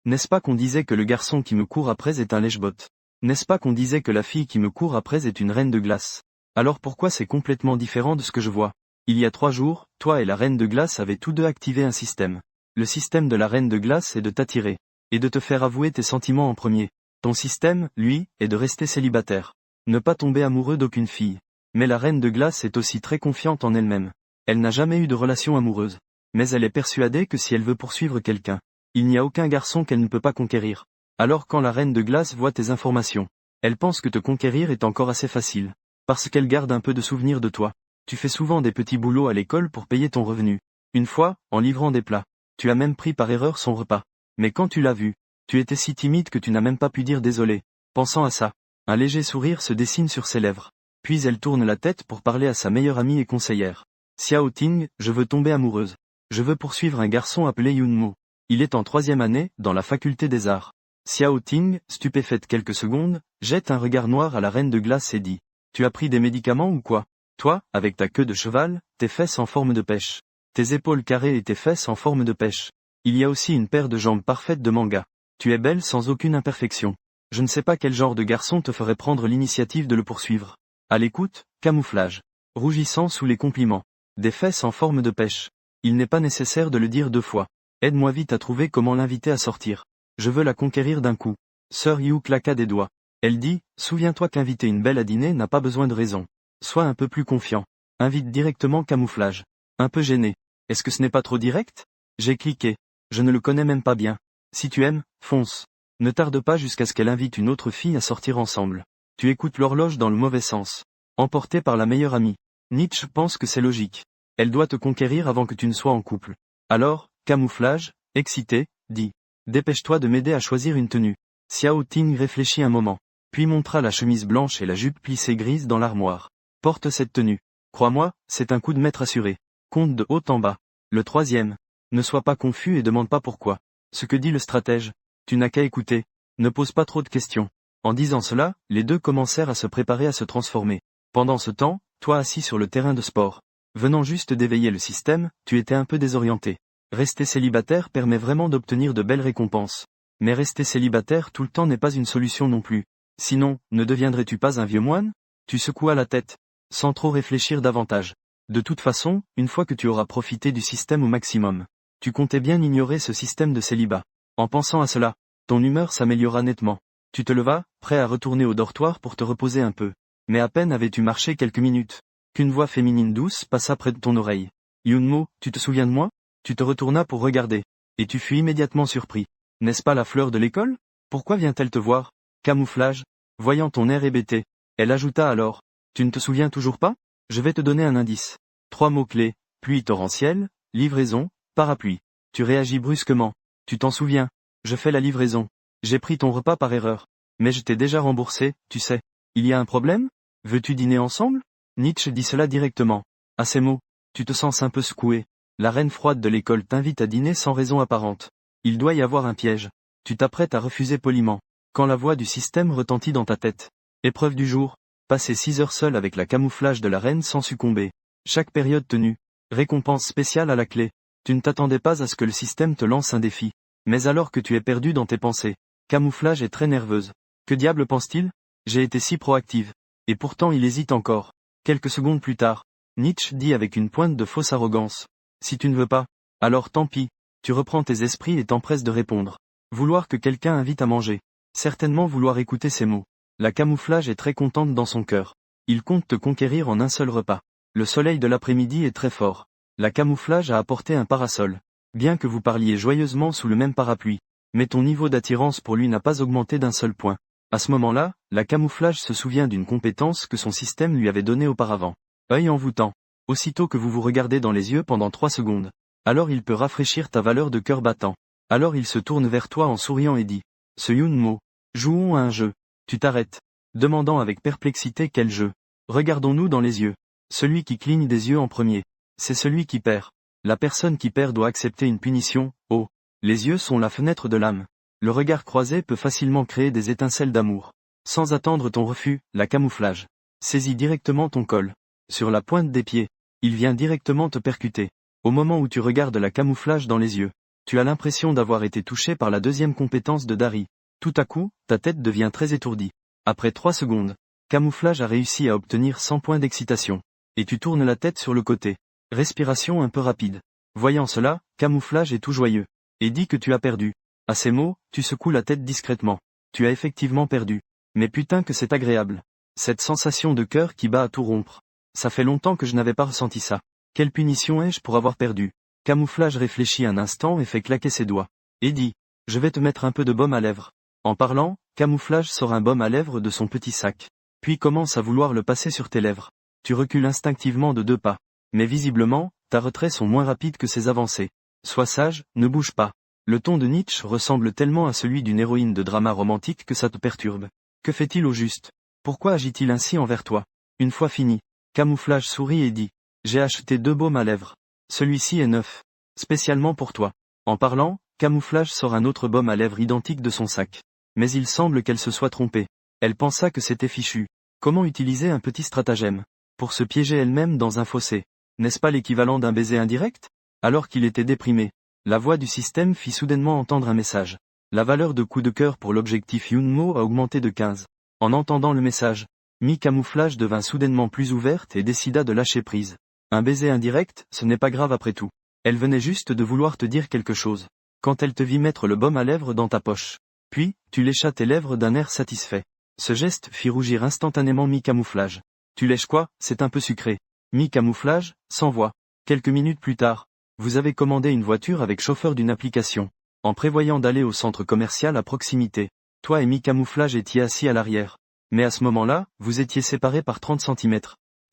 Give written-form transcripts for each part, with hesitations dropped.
N'est-ce pas qu'on disait que le garçon qui me court après est un lèche-botte? N'est-ce pas qu'on disait que la fille qui me court après est une reine de glace? Alors pourquoi c'est complètement différent de ce que je vois? Il y a 3 jours, toi et la reine de glace avez tous deux activé un système. Le système de la reine de glace est de t'attirer. Et de te faire avouer tes sentiments en premier. Ton système, lui, est de rester célibataire. Ne pas tomber amoureux d'aucune fille. Mais la reine de glace est aussi très confiante en elle-même. Elle n'a jamais eu de relation amoureuse. Mais elle est persuadée que si elle veut poursuivre quelqu'un, il n'y a aucun garçon qu'elle ne peut pas conquérir. Alors quand la reine de glace voit tes informations, elle pense que te conquérir est encore assez facile. Parce qu'elle garde un peu de souvenir de toi. Tu fais souvent des petits boulots à l'école pour payer ton revenu. Une fois, en livrant des plats, tu as même pris par erreur son repas. Mais quand tu l'as vu, tu étais si timide que tu n'as même pas pu dire désolé. Pensant à ça, un léger sourire se dessine sur ses lèvres. Puis elle tourne la tête pour parler à sa meilleure amie et conseillère. Xiao Ting, je veux tomber amoureuse. Je veux poursuivre un garçon appelé Yunmo. Il est en 3e année, dans la faculté des arts. Xiao Ting, stupéfaite quelques secondes, jette un regard noir à la reine de glace et dit. Tu as pris des médicaments ou quoi? Toi, avec ta queue de cheval, tes fesses en forme de pêche. Tes épaules carrées et tes fesses en forme de pêche. Il y a aussi une paire de jambes parfaites de manga. Tu es belle sans aucune imperfection. Je ne sais pas quel genre de garçon te ferait prendre l'initiative de le poursuivre. À l'écoute, camouflage. Rougissant sous les compliments. Des fesses en forme de pêche. Il n'est pas nécessaire de le dire 2 fois. Aide-moi vite à trouver comment l'inviter à sortir. Je veux la conquérir d'un coup. Sœur Yu claqua des doigts. Elle dit, souviens-toi qu'inviter une belle à dîner n'a pas besoin de raison. Sois un peu plus confiant. Invite directement camouflage. Un peu gêné. Est-ce que ce n'est pas trop direct? J'ai cliqué. Je ne le connais même pas bien. Si tu aimes, fonce. Ne tarde pas jusqu'à ce qu'elle invite une autre fille à sortir ensemble. Tu écoutes l'horloge dans le mauvais sens. Emporté par la meilleure amie. Nietzsche pense que c'est logique. Elle doit te conquérir avant que tu ne sois en couple. Alors, camouflage, excité, dit. Dépêche-toi de m'aider à choisir une tenue. Xiao Ting réfléchit un moment. Puis montra la chemise blanche et la jupe plissée grise dans l'armoire. Porte cette tenue. Crois-moi, c'est un coup de maître assuré. Compte de haut en bas. Le 3e. Ne sois pas confus et demande pas pourquoi. Ce que dit le stratège. Tu n'as qu'à écouter. Ne pose pas trop de questions. En disant cela, les deux commencèrent à se préparer à se transformer. Pendant ce temps, toi assis sur le terrain de sport. Venant juste d'éveiller le système, tu étais un peu désorienté. Rester célibataire permet vraiment d'obtenir de belles récompenses. Mais rester célibataire tout le temps n'est pas une solution non plus. Sinon, ne deviendrais-tu pas un vieux moine? Tu secoua la tête. Sans trop réfléchir davantage. De toute façon, une fois que tu auras profité du système au maximum, tu comptais bien ignorer ce système de célibat. En pensant à cela, ton humeur s'améliora nettement. Tu te levas, prêt à retourner au dortoir pour te reposer un peu. Mais à peine avais-tu marché quelques minutes, qu'une voix féminine douce passa près de ton oreille. Yunmo, tu te souviens de moi? Tu te retournas pour regarder. Et tu fus immédiatement surpris. N'est-ce pas la fleur de l'école? Pourquoi vient-elle te voir? Camouflage. Voyant ton air hébété, elle ajouta alors. Tu ne te souviens toujours pas? Je vais te donner un indice. 3 mots-clés, pluie torrentielle, livraison, parapluie. Tu réagis brusquement. Tu t'en souviens. Je fais la livraison. J'ai pris ton repas par erreur. Mais je t'ai déjà remboursé, tu sais. Il y a un problème? Veux-tu dîner ensemble? Nietzsche dit cela directement. À ces mots, tu te sens un peu secoué. La reine froide de l'école t'invite à dîner sans raison apparente. Il doit y avoir un piège. Tu t'apprêtes à refuser poliment. Quand la voix du système retentit dans ta tête. Épreuve du jour. Passer 6 heures seul avec la camouflage de la reine sans succomber. Chaque période tenue. Récompense spéciale à la clé. Tu ne t'attendais pas à ce que le système te lance un défi. Mais alors que tu es perdu dans tes pensées. Camouflage est très nerveuse. Que diable pense-t-il? J'ai été si proactive. Et pourtant il hésite encore. Quelques secondes plus tard. Nietzsche dit avec une pointe de fausse arrogance. Si tu ne veux pas, alors tant pis. Tu reprends tes esprits et t'empresses de répondre. Vouloir que quelqu'un invite à manger. Certainement vouloir écouter ces mots. La camouflage est très contente dans son cœur. Il compte te conquérir en un seul repas. Le soleil de l'après-midi est très fort. La camouflage a apporté un parasol. Bien que vous parliez joyeusement sous le même parapluie. Mais ton niveau d'attirance pour lui n'a pas augmenté d'un seul point. À ce moment-là, la camouflage se souvient d'une compétence que son système lui avait donnée auparavant. Œil envoûtant. Aussitôt que vous vous regardez dans les yeux pendant 3 secondes. Alors il peut rafraîchir ta valeur de cœur battant. Alors il se tourne vers toi en souriant et dit. Ce Yunmo. Jouons à un jeu. Tu t'arrêtes. Demandant avec perplexité quel jeu. Regardons-nous dans les yeux. Celui qui cligne des yeux en premier. C'est celui qui perd. La personne qui perd doit accepter une punition. Oh. Les yeux sont la fenêtre de l'âme. Le regard croisé peut facilement créer des étincelles d'amour. Sans attendre ton refus, la camouflage. Saisis directement ton col. Sur la pointe des pieds. Il vient directement te percuter. Au moment où tu regardes la camouflage dans les yeux. Tu as l'impression d'avoir été touché par la deuxième compétence de Dari. Tout à coup, ta tête devient très étourdie. Après 3 secondes, Camouflage a réussi à obtenir 100 points d'excitation. Et tu tournes la tête sur le côté. Respiration un peu rapide. Voyant cela, Camouflage est tout joyeux. Et dit que tu as perdu. À ces mots, tu secoues la tête discrètement. Tu as effectivement perdu. Mais putain que c'est agréable. Cette sensation de cœur qui bat à tout rompre. Ça fait longtemps que je n'avais pas ressenti ça. Quelle punition ai-je pour avoir perdu? Camouflage réfléchit un instant et fait claquer ses doigts. Et dit, je vais te mettre un peu de baume à lèvres. En parlant, Camouflage sort un baume à lèvres de son petit sac. Puis commence à vouloir le passer sur tes lèvres. Tu recules instinctivement de 2 pas. Mais visiblement, ta retraits sont moins rapides que ses avancées. Sois sage, ne bouge pas. Le ton de Nietzsche ressemble tellement à celui d'une héroïne de drama romantique que ça te perturbe. Que fait-il au juste? Pourquoi agit-il ainsi envers toi? Une fois fini, Camouflage sourit et dit, j'ai acheté 2 baumes à lèvres. Celui-ci est neuf. Spécialement pour toi. En parlant, Camouflage sort un autre baume à lèvres identique de son sac. Mais il semble qu'elle se soit trompée. Elle pensa que c'était fichu. Comment utiliser un petit stratagème? Pour se piéger elle-même dans un fossé. N'est-ce pas l'équivalent d'un baiser indirect? Alors qu'il était déprimé, la voix du système fit soudainement entendre un message. La valeur de coup de cœur pour l'objectif Yunmo a augmenté de 15. En entendant le message, Mi-Camouflage devint soudainement plus ouverte et décida de lâcher prise. Un baiser indirect, ce n'est pas grave après tout. Elle venait juste de vouloir te dire quelque chose. Quand elle te vit mettre le baume à lèvres dans ta poche. Puis, tu léchas tes lèvres d'un air satisfait. Ce geste fit rougir instantanément Mi-Camouflage. Tu lèches quoi? C'est un peu sucré. Mi-Camouflage, sans voix. Quelques minutes plus tard, vous avez commandé une voiture avec chauffeur d'une application. En prévoyant d'aller au centre commercial à proximité. Toi et Mi-Camouflage étiez assis à l'arrière. Mais à ce moment-là, vous étiez séparés par 30 cm.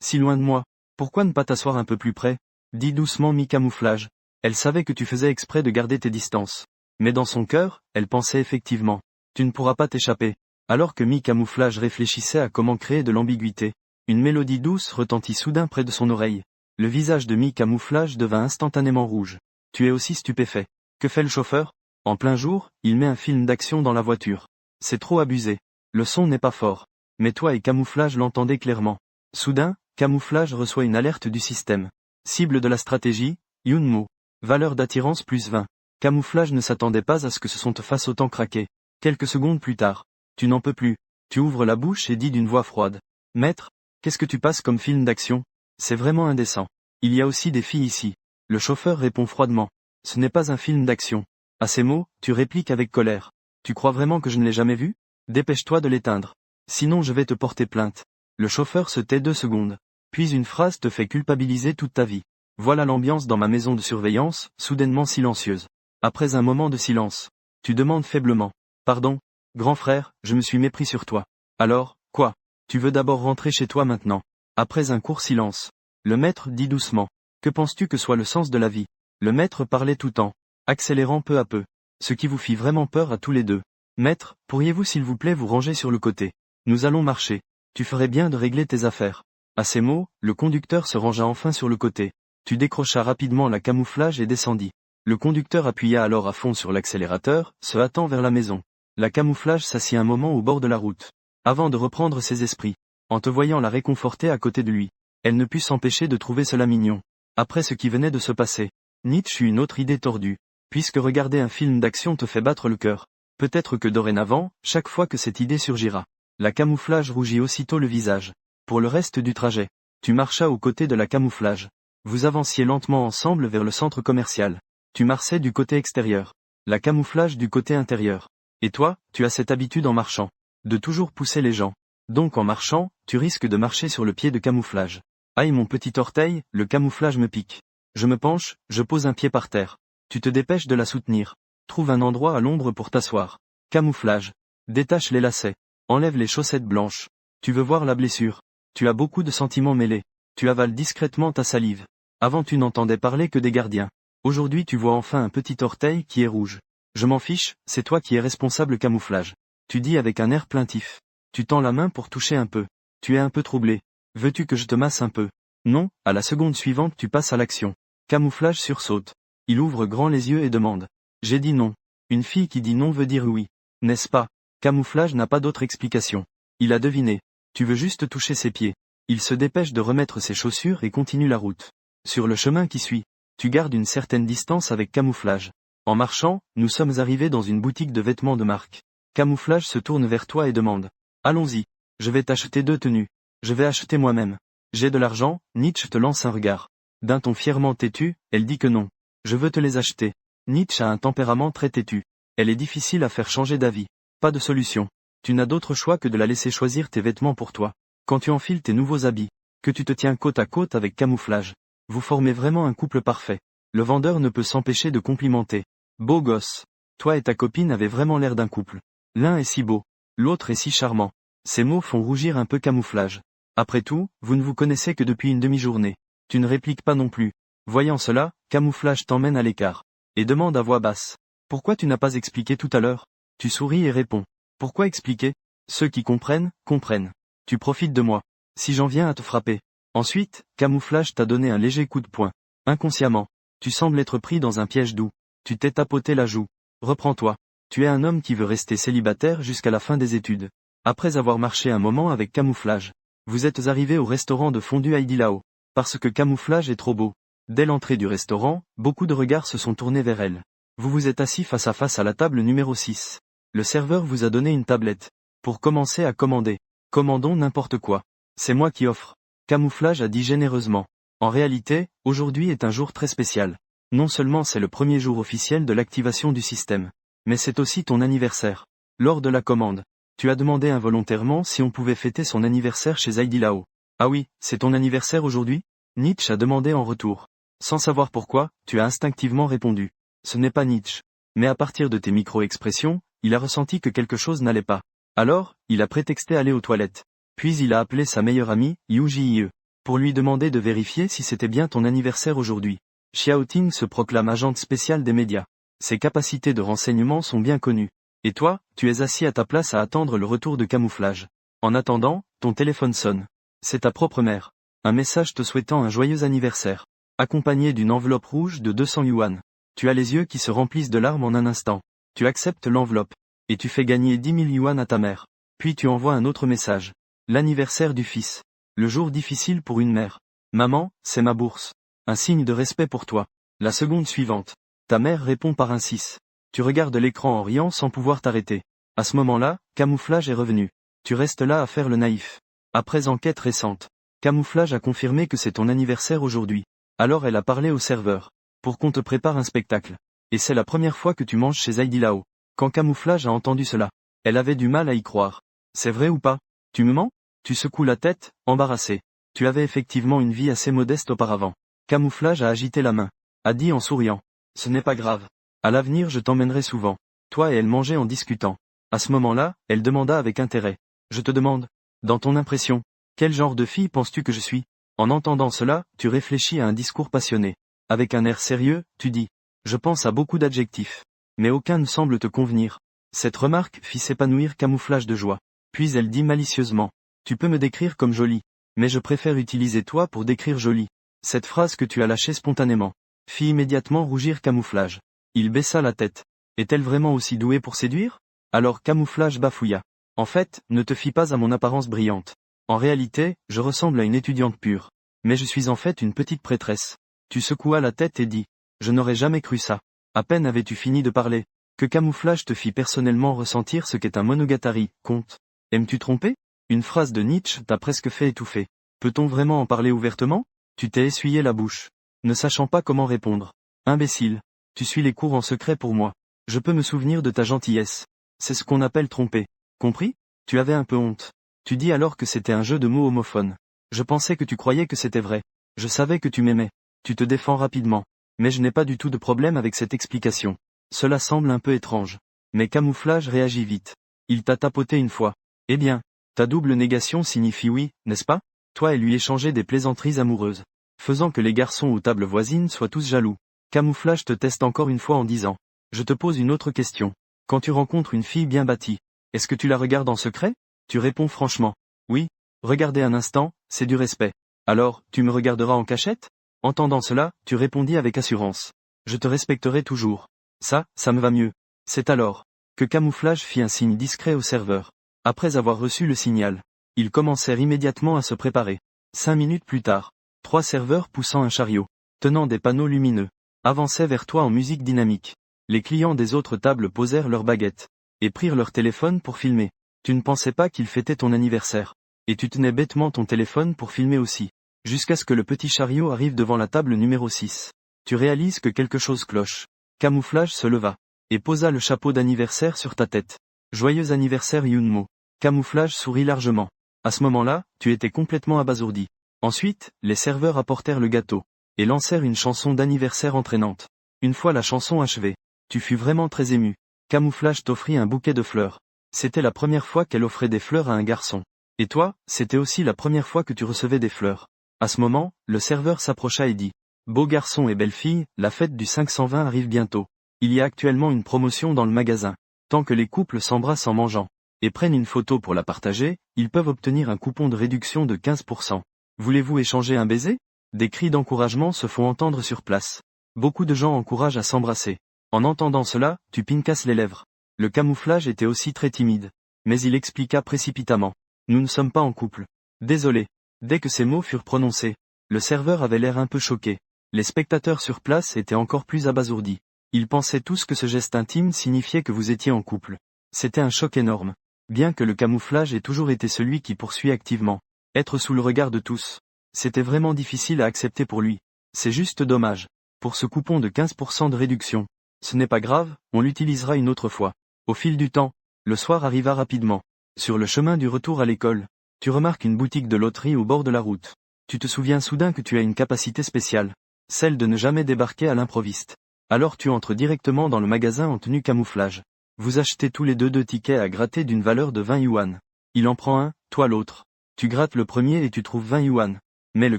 Si loin de moi. Pourquoi ne pas t'asseoir un peu plus près? Dit doucement Mi-Camouflage. Elle savait que tu faisais exprès de garder tes distances. Mais dans son cœur, elle pensait effectivement. Tu ne pourras pas t'échapper. Alors que Mi-Camouflage réfléchissait à comment créer de l'ambiguïté. Une mélodie douce retentit soudain près de son oreille. Le visage de Mi-Camouflage devint instantanément rouge. Tu es aussi stupéfait. Que fait le chauffeur? En plein jour, il met un film d'action dans la voiture. C'est trop abusé. Le son n'est pas fort. Mais toi et Camouflage l'entendez clairement. Soudain, Camouflage reçoit une alerte du système. Cible de la stratégie, Yunmo. Valeur d'attirance plus 20. Camouflage ne s'attendait pas à ce que ce son te fasse autant craquer. Quelques secondes plus tard. Tu n'en peux plus. Tu ouvres la bouche et dis d'une voix froide. Maître, qu'est-ce que tu passes comme film d'action? C'est vraiment indécent. Il y a aussi des filles ici. Le chauffeur répond froidement. Ce n'est pas un film d'action. À ces mots, tu répliques avec colère. Tu crois vraiment que je ne l'ai jamais vu? Dépêche-toi de l'éteindre. Sinon je vais te porter plainte. Le chauffeur se tait 2 secondes. Puis une phrase te fait culpabiliser toute ta vie. Voilà l'ambiance dans ma maison de surveillance, soudainement silencieuse. Après un moment de silence, tu demandes faiblement. Pardon, grand frère, je me suis mépris sur toi. Alors, quoi? Tu veux d'abord rentrer chez toi maintenant. Après un court silence, le maître dit doucement. Que penses-tu que soit le sens de la vie? Le maître parlait tout temps, accélérant peu à peu. Ce qui vous fit vraiment peur à tous les deux. Maître, pourriez-vous s'il vous plaît vous ranger sur le côté? Nous allons marcher. Tu ferais bien de régler tes affaires. À ces mots, le conducteur se rangea enfin sur le côté. Tu décrochas rapidement la Camouflage et descendis. Le conducteur appuya alors à fond sur l'accélérateur, se hâtant vers la maison. La Camouflage s'assit un moment au bord de la route. Avant de reprendre ses esprits. En te voyant la réconforter à côté de lui. Elle ne put s'empêcher de trouver cela mignon. Après ce qui venait de se passer. Nietzsche eut une autre idée tordue. Puisque regarder un film d'action te fait battre le cœur. Peut-être que dorénavant, chaque fois que cette idée surgira. La Camouflage rougit aussitôt le visage. Pour le reste du trajet, tu marchas aux côtés de la Camouflage. Vous avanciez lentement ensemble vers le centre commercial. Tu marchais du côté extérieur. La Camouflage du côté intérieur. Et toi, tu as cette habitude en marchant. De toujours pousser les gens. Donc en marchant, tu risques de marcher sur le pied de Camouflage. Aïe mon petit orteil, le Camouflage me pique. Je me penche, je pose un pied par terre. Tu te dépêches de la soutenir. Trouve un endroit à l'ombre pour t'asseoir. Camouflage. Détache les lacets. Enlève les chaussettes blanches. Tu veux voir la blessure. Tu as beaucoup de sentiments mêlés. Tu avales discrètement ta salive. Avant tu n'entendais parler que des gardiens. Aujourd'hui tu vois enfin un petit orteil qui est rouge. Je m'en fiche, c'est toi qui es responsable Camouflage. Tu dis avec un air plaintif. Tu tends la main pour toucher un peu. Tu es un peu troublé. Veux-tu que je te masse un peu? Non, à la seconde suivante tu passes à l'action. Camouflage sursaute. Il ouvre grand les yeux et demande. J'ai dit non. Une fille qui dit non veut dire oui. N'est-ce pas? Camouflage n'a pas d'autre explication. Il a deviné. Tu veux juste toucher ses pieds. Il se dépêche de remettre ses chaussures et continue la route. Sur le chemin qui suit, tu gardes une certaine distance avec Camouflage. En marchant, nous sommes arrivés dans une boutique de vêtements de marque. Camouflage se tourne vers toi et demande. Allons-y. Je vais t'acheter 2 tenues. Je vais acheter moi-même. J'ai de l'argent, Nietzsche te lance un regard. D'un ton fièrement têtu, elle dit que non. Je veux te les acheter. Nietzsche a un tempérament très têtu. Elle est difficile à faire changer d'avis. Pas de solution. Tu n'as d'autre choix que de la laisser choisir tes vêtements pour toi. Quand tu enfiles tes nouveaux habits, que tu te tiens côte à côte avec Camouflage, vous formez vraiment un couple parfait. Le vendeur ne peut s'empêcher de complimenter. Beau gosse. Toi et ta copine avez vraiment l'air d'un couple. L'un est si beau. L'autre est si charmant. Ces mots font rougir un peu Camouflage. Après tout, vous ne vous connaissez que depuis une demi-journée. Tu ne répliques pas non plus. Voyant cela, Camouflage t'emmène à l'écart. Et demande à voix basse. Pourquoi tu n'as pas expliqué tout à l'heure? Tu souris et réponds. Pourquoi expliquer? Ceux qui comprennent, comprennent. Tu profites de moi. Si j'en viens à te frapper. Ensuite, Camouflage t'a donné un léger coup de poing. Inconsciemment. Tu sembles être pris dans un piège doux. Tu t'es tapoté la joue. Reprends-toi. Tu es un homme qui veut rester célibataire jusqu'à la fin des études. Après avoir marché un moment avec Camouflage, vous êtes arrivé au restaurant de fondue Heidi Lao. Parce que Camouflage est trop beau. Dès l'entrée du restaurant, beaucoup de regards se sont tournés vers elle. Vous vous êtes assis face à face à la table numéro 6. Le serveur vous a donné une tablette. Pour commencer à commander. Commandons n'importe quoi. C'est moi qui offre. Camouflage a dit généreusement. En réalité, aujourd'hui est un jour très spécial. Non seulement c'est le premier jour officiel de l'activation du système, mais c'est aussi ton anniversaire. Lors de la commande, tu as demandé involontairement si on pouvait fêter son anniversaire chez Heidi Lao. Ah oui, c'est ton anniversaire aujourd'hui? Nietzsche a demandé en retour. Sans savoir pourquoi, tu as instinctivement répondu. Ce n'est pas Nietzsche. Mais à partir de tes micro-expressions, il a ressenti que quelque chose n'allait pas. Alors, il a prétexté aller aux toilettes. Puis il a appelé sa meilleure amie, Yu Jie, pour lui demander de vérifier si c'était bien ton anniversaire aujourd'hui. Xiaoting se proclame agente spéciale des médias. Ses capacités de renseignement sont bien connues. Et toi, tu es assis à ta place à attendre le retour de Camouflage. En attendant, ton téléphone sonne. C'est ta propre mère. Un message te souhaitant un joyeux anniversaire. Accompagné d'une enveloppe rouge de 200 yuan. Tu as les yeux qui se remplissent de larmes en un instant. Tu acceptes l'enveloppe. Et tu fais gagner 10 000 yuan à ta mère. Puis tu envoies un autre message. L'anniversaire du fils. Le jour difficile pour une mère. Maman, c'est ma bourse. Un signe de respect pour toi. La seconde suivante. Ta mère répond par un 6. Tu regardes l'écran en riant sans pouvoir t'arrêter. À ce moment-là, Camouflage est revenu. Tu restes là à faire le naïf. Après enquête récente, Camouflage a confirmé que c'est ton anniversaire aujourd'hui. Alors elle a parlé au serveur. Pour qu'on te prépare un spectacle. Et c'est la première fois que tu manges chez Heidi Lao. Quand Camouflage a entendu cela, elle avait du mal à y croire. C'est vrai ou pas? Tu me mens? Tu secoues la tête, embarrassé. Tu avais effectivement une vie assez modeste auparavant. Camouflage a agité la main. A dit en souriant. Ce n'est pas grave. À l'avenir je t'emmènerai souvent. Toi et elle mangeaient en discutant. À ce moment-là, elle demanda avec intérêt. Je te demande. Dans ton impression, quel genre de fille penses-tu que je suis? En entendant cela, tu réfléchis à un discours passionné. Avec un air sérieux, tu dis. Je pense à beaucoup d'adjectifs. Mais aucun ne semble te convenir. Cette remarque fit s'épanouir Camouflage de joie. Puis elle dit malicieusement. Tu peux me décrire comme jolie. Mais je préfère utiliser toi pour décrire jolie. Cette phrase que tu as lâchée spontanément fit immédiatement rougir Camouflage. Il baissa la tête. Est-elle vraiment aussi douée pour séduire? Alors Camouflage bafouilla. En fait, ne te fie pas à mon apparence brillante. En réalité, je ressemble à une étudiante pure. Mais je suis en fait une petite prêtresse. Tu secouas la tête et dis. Je n'aurais jamais cru ça. À peine avais-tu fini de parler, que Camouflage te fit personnellement ressentir ce qu'est un monogatari, conte. Aimes-tu tromper? Une phrase de Nietzsche t'a presque fait étouffer. Peut-on vraiment en parler ouvertement? Tu t'es essuyé la bouche. Ne sachant pas comment répondre. Imbécile. Tu suis les cours en secret pour moi. Je peux me souvenir de ta gentillesse. C'est ce qu'on appelle tromper. Compris? Tu avais un peu honte. Tu dis alors que c'était un jeu de mots homophone. Je pensais que tu croyais que c'était vrai. Je savais que tu m'aimais. Tu te défends rapidement. Mais je n'ai pas du tout de problème avec cette explication. Cela semble un peu étrange. Mais Camouflage réagit vite. Il t'a tapoté une fois. Eh bien, ta double négation signifie oui, n'est-ce pas? Toi et lui échanger des plaisanteries amoureuses. Faisant que les garçons aux tables voisines soient tous jaloux. Camouflage te teste encore une fois en disant. Je te pose une autre question. Quand tu rencontres une fille bien bâtie, est-ce que tu la regardes en secret? Tu réponds franchement. Oui. Regardez un instant, c'est du respect. Alors, tu me regarderas en cachette? Entendant cela, tu répondis avec assurance. Je te respecterai toujours. Ça me va mieux. C'est alors que Camouflage fit un signe discret au serveur. Après avoir reçu le signal, ils commencèrent immédiatement à se préparer. 5 minutes plus tard, 3 serveurs poussant un chariot, tenant des panneaux lumineux, avançaient vers toi en musique dynamique. Les clients des autres tables posèrent leurs baguettes. Et prirent leur téléphone pour filmer. Tu ne pensais pas qu'il fêtait ton anniversaire. Et tu tenais bêtement ton téléphone pour filmer aussi. Jusqu'à ce que le petit chariot arrive devant la table numéro 6. Tu réalises que quelque chose cloche. Camouflage se leva. Et posa le chapeau d'anniversaire sur ta tête. Joyeux anniversaire Yunmo. Camouflage sourit largement. À ce moment-là, tu étais complètement abasourdi. Ensuite, les serveurs apportèrent le gâteau. Et lancèrent une chanson d'anniversaire entraînante. Une fois la chanson achevée, tu fus vraiment très ému. Camouflage t'offrit un bouquet de fleurs. C'était la première fois qu'elle offrait des fleurs à un garçon. Et toi, c'était aussi la première fois que tu recevais des fleurs. À ce moment, le serveur s'approcha et dit: Beau garçon et belle fille, la fête du 520 arrive bientôt. Il y a actuellement une promotion dans le magasin. Tant que les couples s'embrassent en mangeant et prennent une photo pour la partager, ils peuvent obtenir un coupon de réduction de 15%. Voulez-vous échanger un baiser? Des cris d'encouragement se font entendre sur place. Beaucoup de gens encouragent à s'embrasser. En entendant cela, tu pincasses les lèvres. Le camouflage était aussi très timide. Mais il expliqua précipitamment: Nous ne sommes pas en couple. Désolé. Dès que ces mots furent prononcés, le serveur avait l'air un peu choqué. Les spectateurs sur place étaient encore plus abasourdis. Ils pensaient tous que ce geste intime signifiait que vous étiez en couple. C'était un choc énorme. Bien que le camouflage ait toujours été celui qui poursuit activement. Être sous le regard de tous. C'était vraiment difficile à accepter pour lui. C'est juste dommage. Pour ce coupon de 15% de réduction. Ce n'est pas grave, on l'utilisera une autre fois. Au fil du temps, le soir arriva rapidement. Sur le chemin du retour à l'école, tu remarques une boutique de loterie au bord de la route. Tu te souviens soudain que tu as une capacité spéciale. Celle de ne jamais débarquer à l'improviste. Alors tu entres directement dans le magasin en tenue camouflage. Vous achetez tous les deux tickets à gratter d'une valeur de 20 yuan. Il en prend un, toi l'autre. Tu grattes le premier et tu trouves 20 yuan. Mais le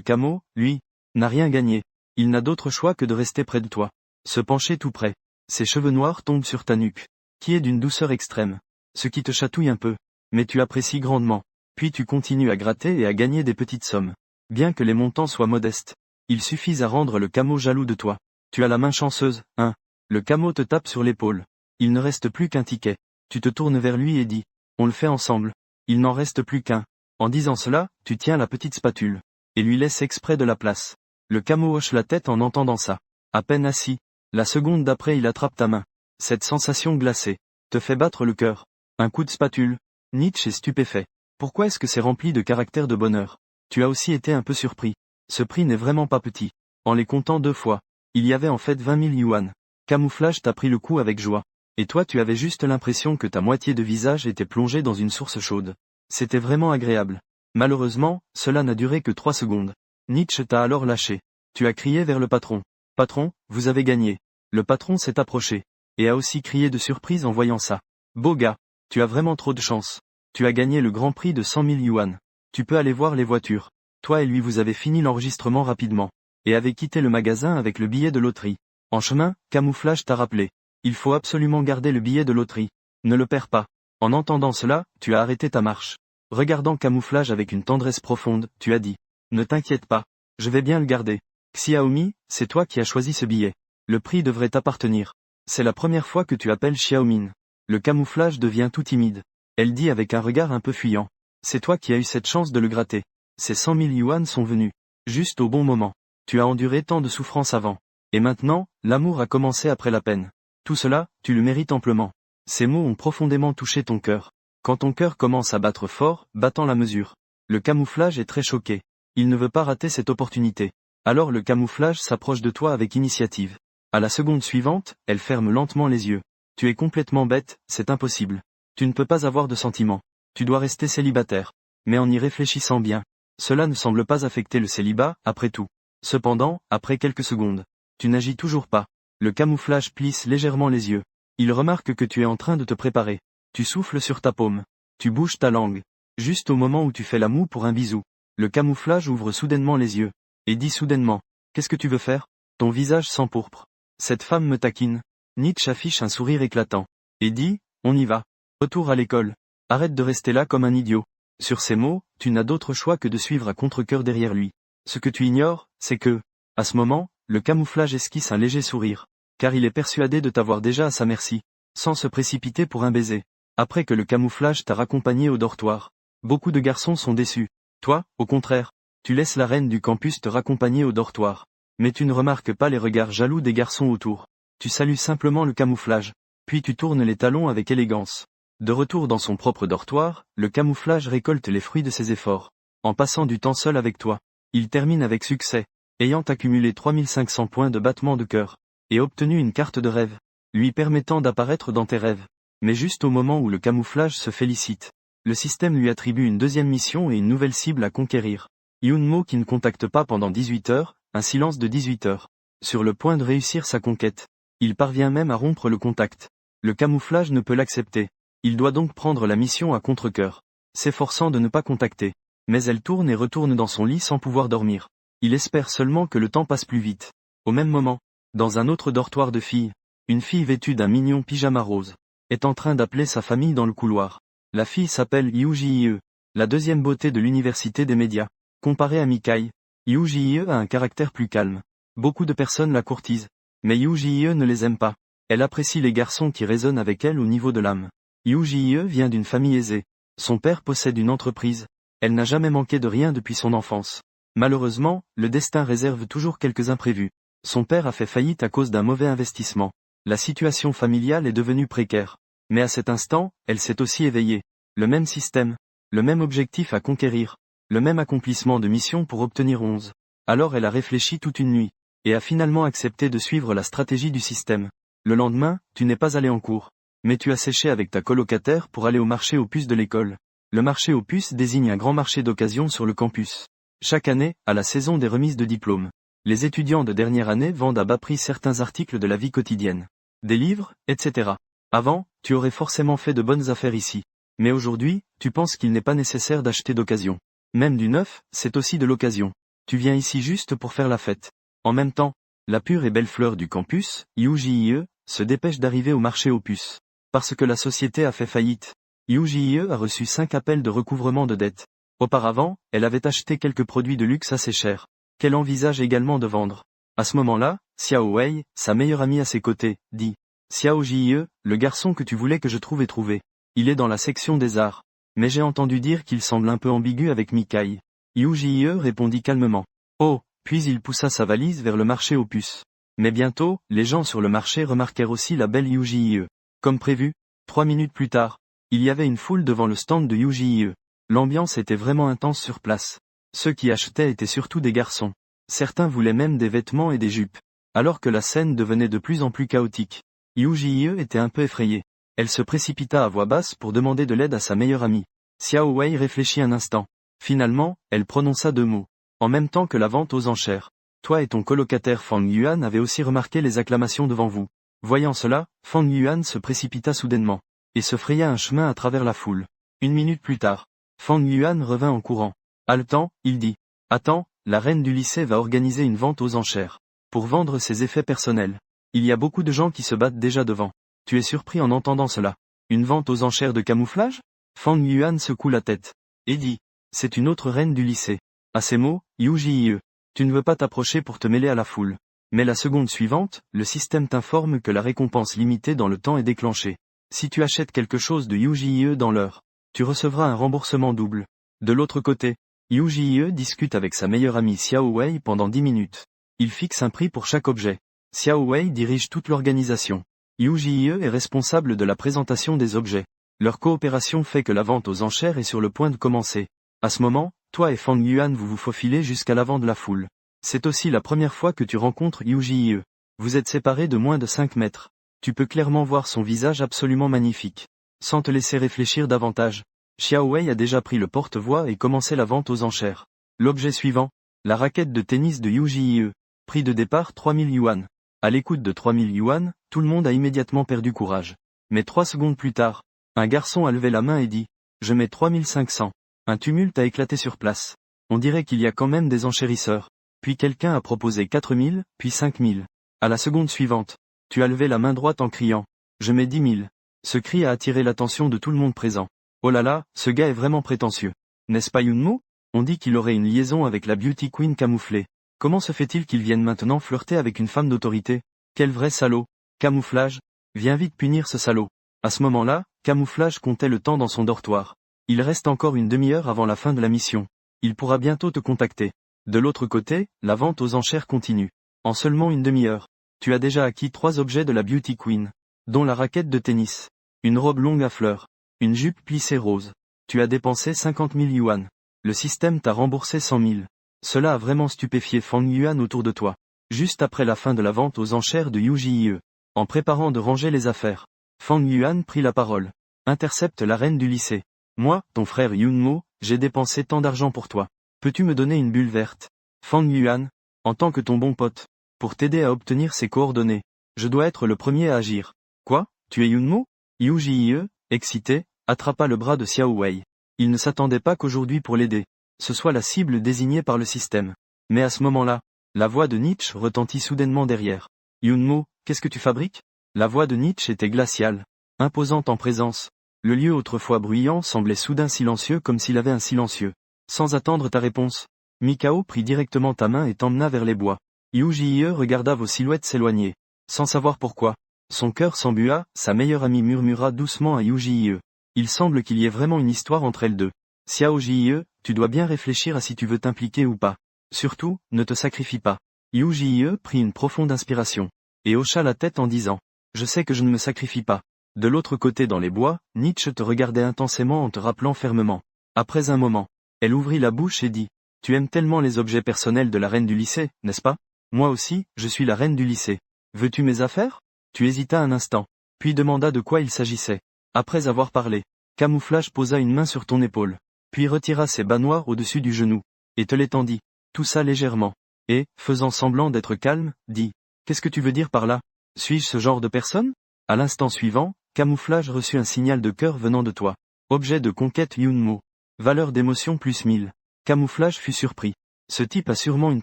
camo, lui, n'a rien gagné. Il n'a d'autre choix que de rester près de toi. Se pencher tout près. Ses cheveux noirs tombent sur ta nuque. Qui est d'une douceur extrême. Ce qui te chatouille un peu. Mais tu apprécies grandement. Puis tu continues à gratter et à gagner des petites sommes. Bien que les montants soient modestes. Ils suffisent à rendre le camo jaloux de toi. Tu as la main chanceuse, hein. Le camo te tape sur l'épaule. Il ne reste plus qu'un ticket. Tu te tournes vers lui et dis: On le fait ensemble. Il n'en reste plus qu'un. En disant cela, tu tiens la petite spatule. Et lui laisses exprès de la place. Le camo hoche la tête en entendant ça. À peine assis. La seconde d'après il attrape ta main. Cette sensation glacée te fait battre le cœur. Un coup de spatule. Nietzsche est stupéfait. Pourquoi est-ce que c'est rempli de caractère de bonheur? Tu as aussi été un peu surpris. Ce prix n'est vraiment pas petit. En les comptant 2 fois, il y avait en fait 20 000 yuan. Camouflage t'a pris le coup avec joie. Et toi tu avais juste l'impression que ta moitié de visage était plongée dans une source chaude. C'était vraiment agréable. Malheureusement, cela n'a duré que 3 secondes. Nietzsche t'a alors lâché. Tu as crié vers le patron. Patron, vous avez gagné. Le patron s'est approché. Et a aussi crié de surprise en voyant ça. Beau gars, tu as vraiment trop de chance. Tu as gagné le grand prix de 100 000 yuan. Tu peux aller voir les voitures. Toi et lui vous avez fini l'enregistrement rapidement. Et avez quitté le magasin avec le billet de loterie. En chemin, Camouflage t'a rappelé. Il faut absolument garder le billet de loterie. Ne le perds pas. En entendant cela, tu as arrêté ta marche. Regardant Camouflage avec une tendresse profonde, tu as dit: Ne t'inquiète pas. Je vais bien le garder. Xiaomi, c'est toi qui as choisi ce billet. Le prix devrait t'appartenir. C'est la première fois que tu appelles Xiaomin. Le Camouflage devient tout timide. Elle dit avec un regard un peu fuyant: C'est toi qui as eu cette chance de le gratter. Ces 100 000 yuan sont venus. Juste au bon moment. Tu as enduré tant de souffrances avant. Et maintenant, l'amour a commencé après la peine. Tout cela, tu le mérites amplement. Ces mots ont profondément touché ton cœur. Quand ton cœur commence à battre fort, battant la mesure. Le Camouflage est très choqué. Il ne veut pas rater cette opportunité. Alors le Camouflage s'approche de toi avec initiative. À la seconde suivante, elle ferme lentement les yeux. Tu es complètement bête, c'est impossible. Tu ne peux pas avoir de sentiments. Tu dois rester célibataire. Mais en y réfléchissant bien, cela ne semble pas affecter le célibat, après tout. Cependant, après quelques secondes, tu n'agis toujours pas. Le Camouflage plisse légèrement les yeux. Il remarque que tu es en train de te préparer. Tu souffles sur ta paume. Tu bouges ta langue. Juste au moment où tu fais la moue pour un bisou. Le Camouflage ouvre soudainement les yeux. Et dit soudainement: Qu'est-ce que tu veux faire? Ton visage s'empourpre. Cette femme me taquine. Nietzsche affiche un sourire éclatant. Et dit: On y va. Retour à l'école. Arrête de rester là comme un idiot. Sur ces mots, tu n'as d'autre choix que de suivre à contre-cœur derrière lui. Ce que tu ignores, c'est que, à ce moment, le Camouflage esquisse un léger sourire. Car il est persuadé de t'avoir déjà à sa merci. Sans se précipiter pour un baiser. Après que le Camouflage t'a raccompagné au dortoir. Beaucoup de garçons sont déçus. Toi, au contraire, tu laisses la reine du campus te raccompagner au dortoir. Mais tu ne remarques pas les regards jaloux des garçons autour. Tu salues simplement le camouflage. Puis tu tournes les talons avec élégance. De retour dans son propre dortoir, le camouflage récolte les fruits de ses efforts. En passant du temps seul avec toi, il termine avec succès, ayant accumulé 3500 points de battement de cœur, et obtenu une carte de rêve, lui permettant d'apparaître dans tes rêves. Mais juste au moment où le camouflage se félicite, le système lui attribue une deuxième mission et une nouvelle cible à conquérir. Yunmo qui ne contacte pas pendant 18 heures, un silence de 18 heures. Sur le point de réussir sa conquête. Il parvient même à rompre le contact. Le camouflage ne peut l'accepter. Il doit donc prendre la mission à contre-cœur, s'efforçant de ne pas contacter. Mais elle tourne et retourne dans son lit sans pouvoir dormir. Il espère seulement que le temps passe plus vite. Au même moment, dans un autre dortoir de filles, une fille vêtue d'un mignon pyjama rose est en train d'appeler sa famille dans le couloir. La fille s'appelle Yu-Ji-ie, la deuxième beauté de l'université des médias. Comparée à Mikai, Yu-Ji-ie a un caractère plus calme. Beaucoup de personnes la courtisent. Mais Yu-Ji-ie ne les aime pas. Elle apprécie les garçons qui résonnent avec elle au niveau de l'âme. Yu-Ji-ie vient d'une famille aisée. Son père possède une entreprise. Elle n'a jamais manqué de rien depuis son enfance. Malheureusement, le destin réserve toujours quelques imprévus. Son père a fait faillite à cause d'un mauvais investissement. La situation familiale est devenue précaire. Mais à cet instant, elle s'est aussi éveillée. Le même système. Le même objectif à conquérir. Le même accomplissement de mission pour obtenir 11. Alors elle a réfléchi toute une nuit. Et a finalement accepté de suivre la stratégie du système. Le lendemain, tu n'es pas allé en cours. Mais tu as séché avec ta colocataire pour aller au marché aux puces de l'école. Le marché aux puces désigne un grand marché d'occasion sur le campus. Chaque année, à la saison des remises de diplômes, les étudiants de dernière année vendent à bas prix certains articles de la vie quotidienne. Des livres, etc. Avant, tu aurais forcément fait de bonnes affaires ici. Mais aujourd'hui, tu penses qu'il n'est pas nécessaire d'acheter d'occasion. Même du neuf, c'est aussi de l'occasion. Tu viens ici juste pour faire la fête. En même temps, la pure et belle fleur du campus, Yu-Ji-ie, se dépêche d'arriver au marché aux puces. Parce que la société a fait faillite. Yu-Ji-ie a reçu 5 appels de recouvrement de dettes. Auparavant, elle avait acheté quelques produits de luxe assez chers, qu'elle envisage également de vendre. À ce moment-là, Xiao Wei, sa meilleure amie à ses côtés, dit « Xiao Ji-ie, le garçon que tu voulais que je trouve est trouvé. Il est dans la section des arts. Mais j'ai entendu dire qu'il semble un peu ambigu avec Mikai. » Yu-Ji-ie répondit calmement. « Oh !» Puis il poussa sa valise vers le marché aux puces. Mais bientôt, les gens sur le marché remarquèrent aussi la belle Yu-Ji-ie. Comme prévu, 3 minutes plus tard, il y avait une foule devant le stand de Yu-Ji-ie. L'ambiance était vraiment intense sur place. Ceux qui achetaient étaient surtout des garçons. Certains voulaient même des vêtements et des jupes. Alors que la scène devenait de plus en plus chaotique. Yu-Ji-ie était un peu effrayée. Elle se précipita à voix basse pour demander de l'aide à sa meilleure amie. Xiao Wei réfléchit un instant. Finalement, elle prononça 2 mots. En même temps que la vente aux enchères. Toi et ton colocataire Fang Yuan avez aussi remarqué les acclamations devant vous. Voyant cela, Fang Yuan se précipita soudainement. Et se fraya un chemin à travers la foule. 1 minute plus tard, Fang Yuan revint en courant. Haletant, il dit. Attends, la reine du lycée va organiser une vente aux enchères. Pour vendre ses effets personnels. Il y a beaucoup de gens qui se battent déjà devant. Tu es surpris en entendant cela. Une vente aux enchères de camouflage? Fang Yuan secoue la tête. Et dit. C'est une autre reine du lycée. À ces mots, Yu-Ji-ie. Tu ne veux pas t'approcher pour te mêler à la foule. Mais la seconde suivante, le système t'informe que la récompense limitée dans le temps est déclenchée. Si tu achètes quelque chose de Yu-Ji-ie dans l'heure, tu recevras un remboursement double. De l'autre côté, Yu-Ji-ie discute avec sa meilleure amie Xiao Wei pendant 10 minutes. Il fixe un prix pour chaque objet. Xiao Wei dirige toute l'organisation. Yu-Ji-ie est responsable de la présentation des objets. Leur coopération fait que la vente aux enchères est sur le point de commencer. À ce moment, toi et Fang Yuan vous faufilez jusqu'à l'avant de la foule. C'est aussi la première fois que tu rencontres Yu-Ji-ie. Vous êtes séparés de moins de 5 mètres. Tu peux clairement voir son visage absolument magnifique. Sans te laisser réfléchir davantage, Xiao Wei a déjà pris le porte-voix et commencé la vente aux enchères. L'objet suivant, la raquette de tennis de Yu-Ji-ie. Prix de départ 3000 yuan. À l'écoute de 3000 yuan, tout le monde a immédiatement perdu courage. Mais 3 secondes plus tard, un garçon a levé la main et dit « Je mets 3500 ». Un tumulte a éclaté sur place. On dirait qu'il y a quand même des enchérisseurs. Puis quelqu'un a proposé 4000, puis 5000. À la seconde suivante, tu as levé la main droite en criant « Je mets 10 000 ». Ce cri a attiré l'attention de tout le monde présent. Oh là là, ce gars est vraiment prétentieux. N'est-ce pas Yunmo? On dit qu'il aurait une liaison avec la beauty queen camouflée. Comment se fait-il qu'il vienne maintenant flirter avec une femme d'autorité? Quel vrai salaud. Camouflage. Viens vite punir ce salaud. À ce moment-là, Camouflage comptait le temps dans son dortoir. Il reste encore une demi-heure avant la fin de la mission. Il pourra bientôt te contacter. De l'autre côté, la vente aux enchères continue. En seulement une demi-heure, Tu as déjà acquis 3 objets de la Beauty Queen, dont la raquette de tennis, une robe longue à fleurs, une jupe plissée rose. Tu as dépensé 50 000 yuan. Le système t'a remboursé 100 000. Cela a vraiment stupéfié Fang Yuan autour de toi. Juste après la fin de la vente aux enchères de Yujie. En préparant de ranger les affaires, Fang Yuan prit la parole. Intercepte la reine du lycée. Moi, ton frère Yunmo, j'ai dépensé tant d'argent pour toi. Peux-tu me donner une bulle verte? Fang Yuan, en tant que ton bon pote, pour t'aider à obtenir ses coordonnées, je dois être le premier à agir. Quoi? Tu es Yunmo? Yujie, excité, attrapa le bras de Xiao Wei. Il ne s'attendait pas qu'aujourd'hui pour l'aider, ce soit la cible désignée par le système. Mais à ce moment-là, la voix de Nietzsche retentit soudainement derrière. Yunmo, qu'est-ce que tu fabriques? La voix de Nietzsche était glaciale, imposante en présence. Le lieu autrefois bruyant semblait soudain silencieux comme s'il avait un silencieux. Sans attendre ta réponse, Mikao prit directement ta main et t'emmena vers les bois. Yujie regarda vos silhouettes s'éloigner. Sans savoir pourquoi. Son cœur s'embua, sa meilleure amie murmura doucement à Yujie. Il semble qu'il y ait vraiment une histoire entre elles deux. Xiao Jie, tu dois bien réfléchir à si tu veux t'impliquer ou pas. Surtout, ne te sacrifie pas. Yujie prit une profonde inspiration, et hocha la tête en disant, je sais que je ne me sacrifie pas. De l'autre côté dans les bois, Nietzsche te regardait intensément en te rappelant fermement. Après un moment, elle ouvrit la bouche et dit, tu aimes tellement les objets personnels de la reine du lycée, n'est-ce pas? Moi aussi, je suis la reine du lycée. Veux-tu mes affaires? Tu hésita un instant, puis demanda de quoi il s'agissait. Après avoir parlé, Camouflage posa une main sur ton épaule, puis retira ses bas noirs au-dessus du genou, et te l'étendit, tout ça légèrement, et, faisant semblant d'être calme, dit, qu'est-ce que tu veux dire par là? Suis-je ce genre de personne? À l'instant suivant, Camouflage reçut un signal de cœur venant de toi. Objet de conquête Yunmo. Valeur d'émotion plus 1000. Camouflage fut surpris. Ce type a sûrement une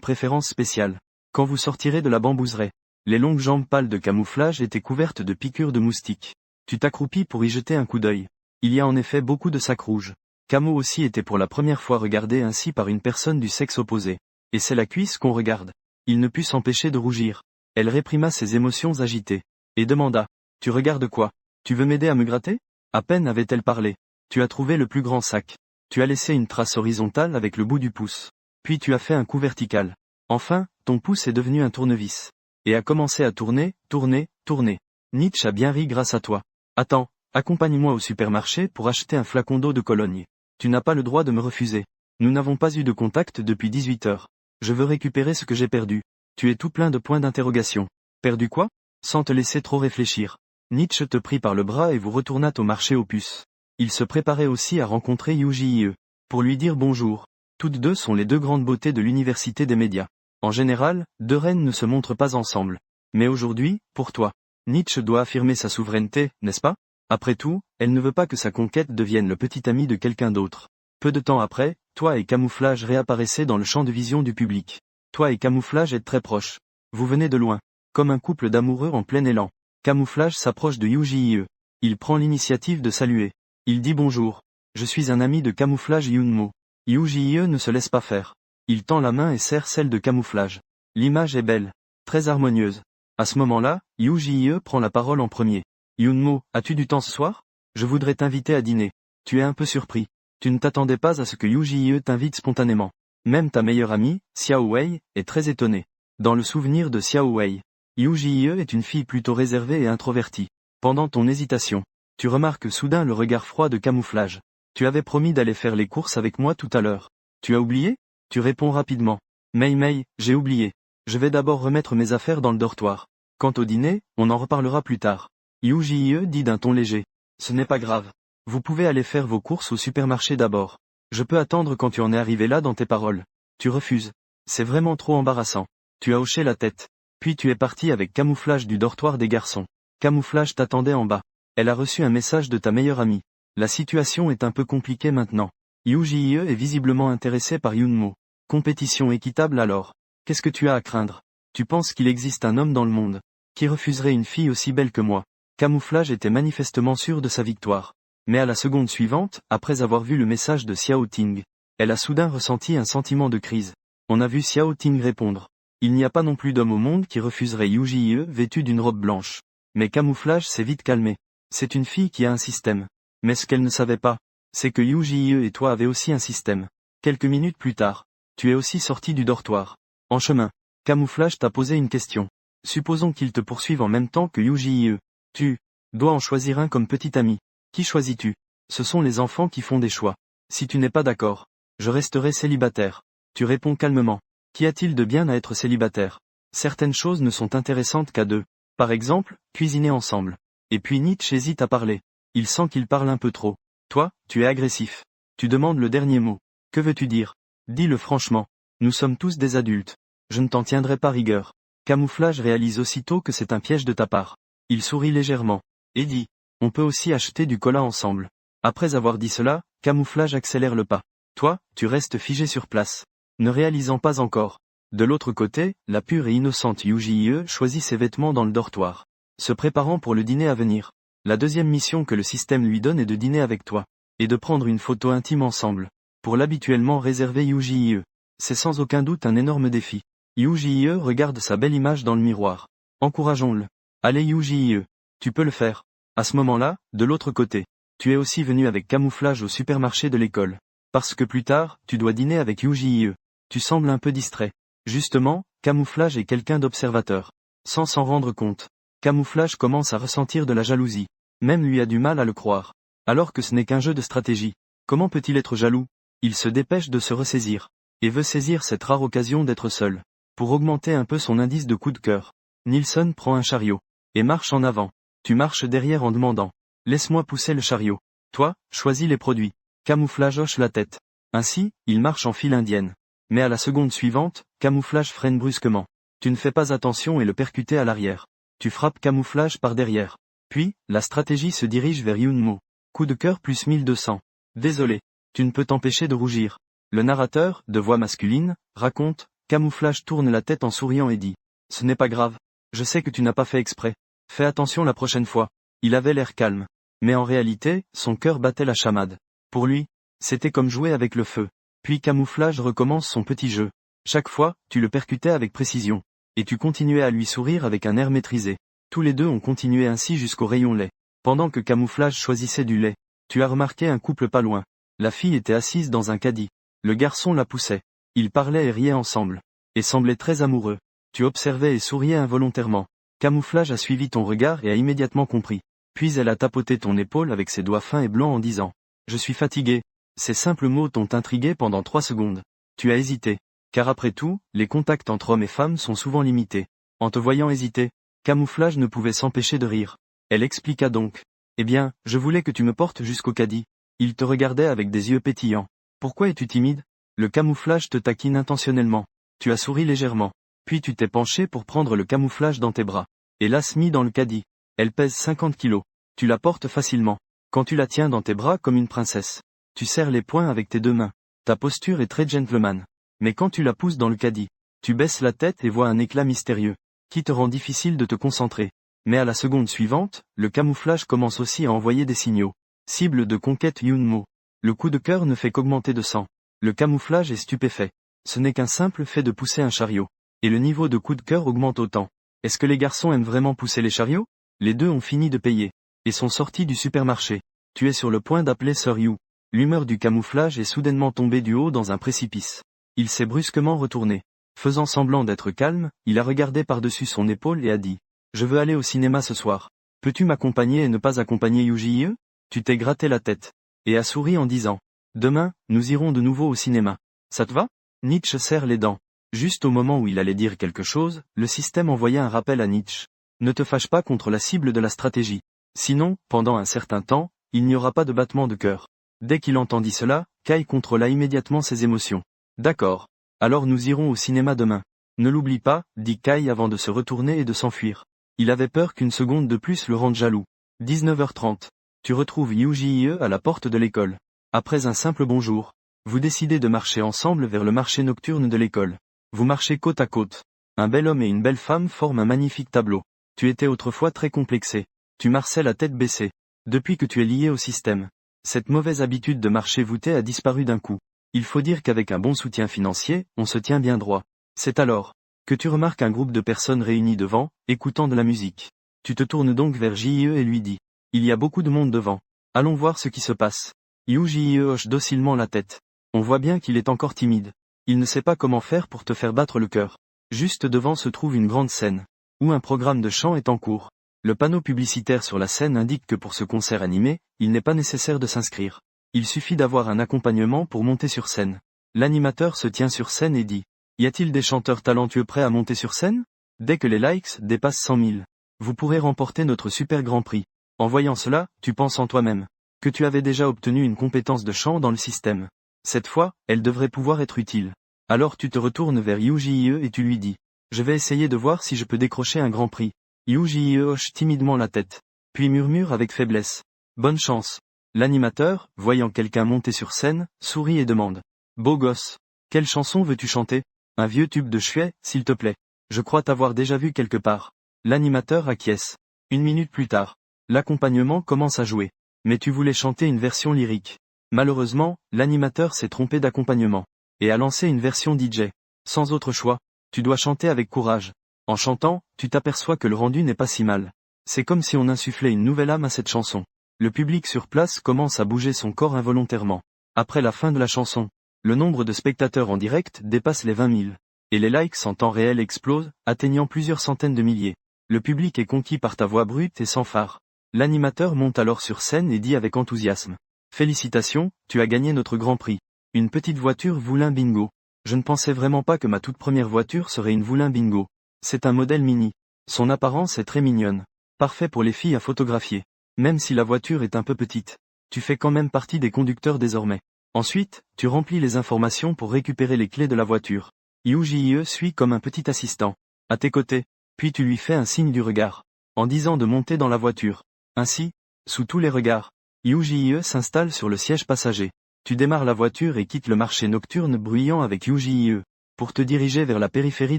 préférence spéciale. Quand vous sortirez de la bambouseraie, les longues jambes pâles de Camouflage étaient couvertes de piqûres de moustiques. Tu t'accroupis pour y jeter un coup d'œil. Il y a en effet beaucoup de sacs rouges. Camo aussi était pour la première fois regardé ainsi par une personne du sexe opposé. Et c'est la cuisse qu'on regarde. Il ne put s'empêcher de rougir. Elle réprima ses émotions agitées. Et demanda. Tu regardes quoi? Tu veux m'aider à me gratter? À peine avait-elle parlé. Tu as trouvé le plus grand sac. Tu as laissé une trace horizontale avec le bout du pouce. Puis tu as fait un coup vertical. Enfin, ton pouce est devenu un tournevis. Et a commencé à tourner, tourner, tourner. Nietzsche a bien ri grâce à toi. Attends, accompagne-moi au supermarché pour acheter un flacon d'eau de Cologne. Tu n'as pas le droit de me refuser. Nous n'avons pas eu de contact depuis 18 heures. Je veux récupérer ce que j'ai perdu. Tu es tout plein de points d'interrogation. Perdu quoi? Sans te laisser trop réfléchir. Nietzsche te prit par le bras et vous retournâtes au marché aux puces. Il se préparait aussi à rencontrer Yujie, pour lui dire bonjour. Toutes deux sont les deux grandes beautés de l'université des médias. En général, deux reines ne se montrent pas ensemble. Mais aujourd'hui, pour toi, Nietzsche doit affirmer sa souveraineté, n'est-ce pas? Après tout, elle ne veut pas que sa conquête devienne le petit ami de quelqu'un d'autre. Peu de temps après, toi et Camouflage réapparaissez dans le champ de vision du public. Toi et Camouflage êtes très proches. Vous venez de loin. Comme un couple d'amoureux en plein élan. Camouflage s'approche de Yujie. Il prend l'initiative de saluer. Il dit bonjour. Je suis un ami de Camouflage Yunmo. Yujie ne se laisse pas faire. Il tend la main et serre celle de Camouflage. L'image est belle. Très harmonieuse. À ce moment-là, Yujie prend la parole en premier. Yunmo, as-tu du temps ce soir? Je voudrais t'inviter à dîner. Tu es un peu surpris. Tu ne t'attendais pas à ce que Yujie t'invite spontanément. Même ta meilleure amie, Xiao Wei, est très étonnée. Dans le souvenir de Xiao Wei, Yujie est une fille plutôt réservée et introvertie. Pendant ton hésitation, tu remarques soudain le regard froid de Camouflage. Tu avais promis d'aller faire les courses avec moi tout à l'heure. Tu as oublié? Tu réponds rapidement. Mei, j'ai oublié. Je vais d'abord remettre mes affaires dans le dortoir. Quant au dîner, on en reparlera plus tard. Yujie dit d'un ton léger. Ce n'est pas grave. Vous pouvez aller faire vos courses au supermarché d'abord. Je peux attendre quand tu en es arrivé là dans tes paroles. Tu refuses. C'est vraiment trop embarrassant. Tu as hoché la tête. Puis tu es parti avec Camouflage du dortoir des garçons. Camouflage t'attendait en bas. Elle a reçu un message de ta meilleure amie. La situation est un peu compliquée maintenant. Yujie est visiblement intéressé par Yunmo. Compétition équitable alors. Qu'est-ce que tu as à craindre? Tu penses qu'il existe un homme dans le monde qui refuserait une fille aussi belle que moi? Camouflage était manifestement sûr de sa victoire. Mais à la seconde suivante, après avoir vu le message de Xiao Ting, elle a soudain ressenti un sentiment de crise. On a vu Xiao Ting répondre. Il n'y a pas non plus d'homme au monde qui refuserait Yujie vêtue d'une robe blanche. Mais Camouflage s'est vite calmé. C'est une fille qui a un système. Mais ce qu'elle ne savait pas, c'est que Yujie et toi avez aussi un système. Quelques minutes plus tard, tu es aussi sorti du dortoir. En chemin, Camouflage t'a posé une question. Supposons qu'ils te poursuivent en même temps que Yuji. Tu dois en choisir un comme petit ami. Qui choisis-tu? Ce sont les enfants qui font des choix. Si tu n'es pas d'accord, je resterai célibataire. Tu réponds calmement. Qu'y a-t-il de bien à être célibataire? Certaines choses ne sont intéressantes qu'à deux. Par exemple, cuisiner ensemble. Et puis Nietzsche hésite à parler. Il sent qu'il parle un peu trop. Toi, tu es agressif. Tu demandes le dernier mot. Que veux-tu dire? Dis-le franchement. Nous sommes tous des adultes. Je ne t'en tiendrai pas rigueur. Camouflage réalise aussitôt que c'est un piège de ta part. Il sourit légèrement. Et dit. On peut aussi acheter du cola ensemble. Après avoir dit cela, Camouflage accélère le pas. Toi, tu restes figé sur place. Ne réalisant pas encore. De l'autre côté, la pure et innocente Yuji choisit ses vêtements dans le dortoir. Se préparant pour le dîner à venir. La deuxième mission que le système lui donne est de dîner avec toi. Et de prendre une photo intime ensemble. Pour l'habituellement réservé Yuji. C'est sans aucun doute un énorme défi. Yuji regarde sa belle image dans le miroir. Encourageons-le. Allez Yuji. Tu peux le faire. À ce moment-là, de l'autre côté. Tu es aussi venu avec Camouflage au supermarché de l'école. Parce que plus tard, tu dois dîner avec Yuji. Tu sembles un peu distrait. Justement, Camouflage est quelqu'un d'observateur. Sans s'en rendre compte. Camouflage commence à ressentir de la jalousie. Même lui a du mal à le croire. Alors que ce n'est qu'un jeu de stratégie. Comment peut-il être jaloux? Il se dépêche de se ressaisir. Et veut saisir cette rare occasion d'être seul. Pour augmenter un peu son indice de coup de cœur. Nilsson prend un chariot. Et marche en avant. Tu marches derrière en demandant. Laisse-moi pousser le chariot. Toi, choisis les produits. Camouflage hoche la tête. Ainsi, il marche en file indienne. Mais à la seconde suivante, Camouflage freine brusquement. Tu ne fais pas attention et le percuter à l'arrière. Tu frappes Camouflage par derrière. Puis, la stratégie se dirige vers Yunmo. Coup de cœur plus 1200. Désolé. Tu ne peux t'empêcher de rougir. Le narrateur, de voix masculine, raconte, Camouflage tourne la tête en souriant et dit. Ce n'est pas grave. Je sais que tu n'as pas fait exprès. Fais attention la prochaine fois. Il avait l'air calme. Mais en réalité, son cœur battait la chamade. Pour lui, c'était comme jouer avec le feu. Puis Camouflage recommence son petit jeu. Chaque fois, tu le percutais avec précision. Et tu continuais à lui sourire avec un air maîtrisé. Tous les deux ont continué ainsi jusqu'au rayon lait. Pendant que Camouflage choisissait du lait, tu as remarqué un couple pas loin. La fille était assise dans un caddie. Le garçon la poussait. Ils parlaient et riaient ensemble. Et semblaient très amoureux. Tu observais et souriais involontairement. Camouflage a suivi ton regard et a immédiatement compris. Puis elle a tapoté ton épaule avec ses doigts fins et blancs en disant « Je suis fatigué ». Ces simples mots t'ont intrigué pendant 3 secondes. Tu as hésité. Car après tout, les contacts entre hommes et femmes sont souvent limités. En te voyant hésiter, Camouflage ne pouvait s'empêcher de rire. Elle expliqua donc. Eh bien, je voulais que tu me portes jusqu'au caddie. Il te regardait avec des yeux pétillants. Pourquoi es-tu timide? Le Camouflage te taquine intentionnellement. Tu as souri légèrement. Puis tu t'es penché pour prendre le Camouflage dans tes bras. Et l'as mis dans le caddie. Elle pèse 50 kilos. Tu la portes facilement. Quand tu la tiens dans tes bras comme une princesse. Tu serres les poings avec tes 2 mains. Ta posture est très gentleman. Mais quand tu la pousses dans le caddie, tu baisses la tête et vois un éclat mystérieux, qui te rend difficile de te concentrer. Mais à la seconde suivante, le Camouflage commence aussi à envoyer des signaux. Cible de conquête Yunmo. Le coup de cœur ne fait qu'augmenter de 100. Le Camouflage est stupéfait. Ce n'est qu'un simple fait de pousser un chariot. Et le niveau de coup de cœur augmente autant. Est-ce que les garçons aiment vraiment pousser les chariots? Les deux ont fini de payer. Et sont sortis du supermarché. Tu es sur le point d'appeler Sir Yu. L'humeur du Camouflage est soudainement tombée du haut dans un précipice. Il s'est brusquement retourné. Faisant semblant d'être calme, il a regardé par-dessus son épaule et a dit « Je veux aller au cinéma ce soir. Peux-tu m'accompagner et ne pas accompagner Yuji? » Tu t'es gratté la tête. Et a souri en disant « Demain, nous irons de nouveau au cinéma. Ça te va ?» Nietzsche serre les dents. Juste au moment où il allait dire quelque chose, le système envoya un rappel à Nietzsche. Ne te fâche pas contre la cible de la stratégie. Sinon, pendant un certain temps, il n'y aura pas de battement de cœur. Dès qu'il entendit cela, Kai contrôla immédiatement ses émotions. D'accord. Alors nous irons au cinéma demain. Ne l'oublie pas, dit Kai avant de se retourner et de s'enfuir. Il avait peur qu'une seconde de plus le rende jaloux. 19h30. Tu retrouves Yuji à la porte de l'école. Après un simple bonjour, vous décidez de marcher ensemble vers le marché nocturne de l'école. Vous marchez côte à côte. Un bel homme et une belle femme forment un magnifique tableau. Tu étais autrefois très complexé. Tu marchais la tête baissée. Depuis que tu es lié au système. Cette mauvaise habitude de marcher voûté a disparu d'un coup. Il faut dire qu'avec un bon soutien financier, on se tient bien droit. C'est alors que tu remarques un groupe de personnes réunies devant, écoutant de la musique. Tu te tournes donc vers J.E. et lui dis. Il y a beaucoup de monde devant. Allons voir ce qui se passe. J.E. hoche docilement la tête. On voit bien qu'il est encore timide. Il ne sait pas comment faire pour te faire battre le cœur. Juste devant se trouve une grande scène. ou un programme de chant est en cours. Le panneau publicitaire sur la scène indique que pour ce concert animé, il n'est pas nécessaire de s'inscrire. Il suffit d'avoir un accompagnement pour monter sur scène. L'animateur se tient sur scène et dit « Y a-t-il des chanteurs talentueux prêts à monter sur scène ? Dès que les likes dépassent 100 000, vous pourrez remporter notre super grand prix. » En voyant cela, tu penses en toi-même que tu avais déjà obtenu une compétence de chant dans le système. Cette fois, elle devrait pouvoir être utile. Alors tu te retournes vers Yu-Ji-E et tu lui dis « Je vais essayer de voir si je peux décrocher un grand prix. » Yu-Ji-E hoche timidement la tête, puis murmure avec faiblesse « Bonne chance. » L'animateur, voyant quelqu'un monter sur scène, sourit et demande « Beau gosse, quelle chanson veux-tu chanter ? Un vieux tube de Shui, s'il te plaît. Je crois t'avoir déjà vu quelque part. » L'animateur acquiesce. 1 minute plus tard, l'accompagnement commence à jouer. Mais tu voulais chanter une version lyrique. Malheureusement, l'animateur s'est trompé d'accompagnement et a lancé une version DJ. Sans autre choix, tu dois chanter avec courage. En chantant, tu t'aperçois que le rendu n'est pas si mal. C'est comme si on insufflait une nouvelle âme à cette chanson. Le public sur place commence à bouger son corps involontairement. Après la fin de la chanson, le nombre de spectateurs en direct dépasse les 20 000. Et les likes en temps réel explosent, atteignant plusieurs centaines de milliers. Le public est conquis par ta voix brute et sans phare. L'animateur monte alors sur scène et dit avec enthousiasme « Félicitations, tu as gagné notre grand prix. Une petite voiture Voulin Bingo. Je ne pensais vraiment pas que ma toute première voiture serait une Voulin Bingo. C'est un modèle mini. Son apparence est très mignonne. Parfait pour les filles à photographier. Même si la voiture est un peu petite. Tu fais quand même partie des conducteurs désormais. Ensuite, tu remplis les informations pour récupérer les clés de la voiture. Yu-Ji-E suit comme un petit assistant. À tes côtés. Puis tu lui fais un signe du regard. En disant de monter dans la voiture. Ainsi, sous tous les regards, Yu-Ji-E s'installe sur le siège passager. Tu démarres la voiture et quittes le marché nocturne bruyant avec Yu-Ji-E, pour te diriger vers la périphérie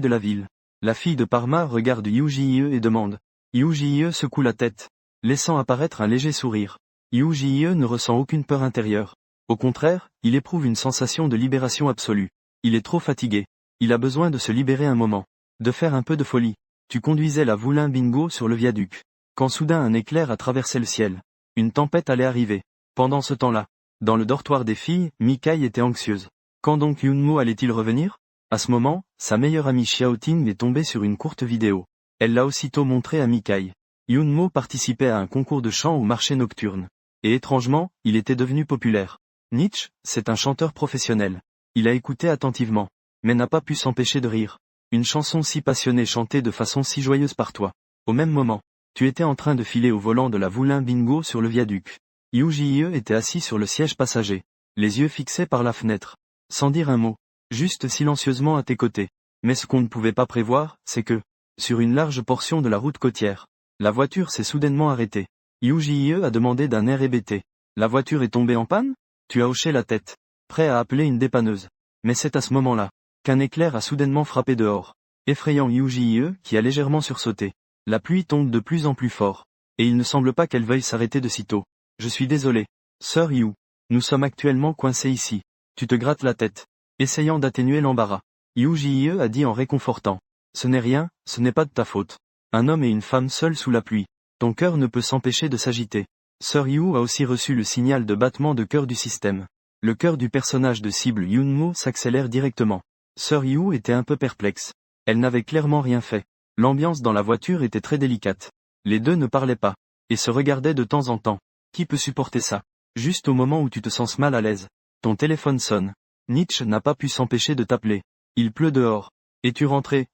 de la ville. La fille de Parma regarde Yu-Ji-E et demande. Yu-Ji-E secoue la tête, laissant apparaître un léger sourire. Yu-Ji-E ne ressent aucune peur intérieure. Au contraire, il éprouve une sensation de libération absolue. Il est trop fatigué. Il a besoin de se libérer un moment. De faire un peu de folie. Tu conduisais la Voulin Bingo sur le viaduc. Quand soudain un éclair a traversé le ciel. Une tempête allait arriver. Pendant ce temps-là, dans le dortoir des filles, Mikai était anxieuse. Quand donc Yunmo allait-il revenir ? À ce moment, sa meilleure amie Xiaoting est tombée sur une courte vidéo. Elle l'a aussitôt montrée à Mikai. Yunmo participait à un concours de chant au marché nocturne. Et étrangement, il était devenu populaire. Nietzsche, c'est un chanteur professionnel. Il a écouté attentivement, mais n'a pas pu s'empêcher de rire. Une chanson si passionnée chantée de façon si joyeuse par toi. Au même moment, tu étais en train de filer au volant de la Voulin Bingo sur le viaduc. Yu-Ji-E était assis sur le siège passager, les yeux fixés par la fenêtre. Sans dire un mot, juste silencieusement à tes côtés. Mais ce qu'on ne pouvait pas prévoir, c'est que, sur une large portion de la route côtière, la voiture s'est soudainement arrêtée. Yu-Ji-E a demandé d'un air hébété. La voiture est tombée en panne ? Tu as hoché la tête, prêt à appeler une dépanneuse. Mais c'est à ce moment-là, qu'un éclair a soudainement frappé dehors, effrayant Yu-Ji-E qui a légèrement sursauté. La pluie tombe de plus en plus fort, et il ne semble pas qu'elle veuille s'arrêter de sitôt. Je suis désolé. Sœur Yu. Nous sommes actuellement coincés ici. Tu te grattes la tête, essayant d'atténuer l'embarras. Yu-Ji-E a dit en réconfortant. Ce n'est rien, ce n'est pas de ta faute. Un homme et une femme seuls sous la pluie. Ton cœur ne peut s'empêcher de s'agiter. Sœur Yu a aussi reçu le signal de battement de cœur du système. Le cœur du personnage de cible Yunmo s'accélère directement. Sœur Yu était un peu perplexe. Elle n'avait clairement rien fait. L'ambiance dans la voiture était très délicate. Les deux ne parlaient pas, et se regardaient de temps en temps. Qui peut supporter ça ? Juste au moment où tu te sens mal à l'aise. Ton téléphone sonne. Nietzsche n'a pas pu s'empêcher de t'appeler. Il pleut dehors. Es-tu rentré ?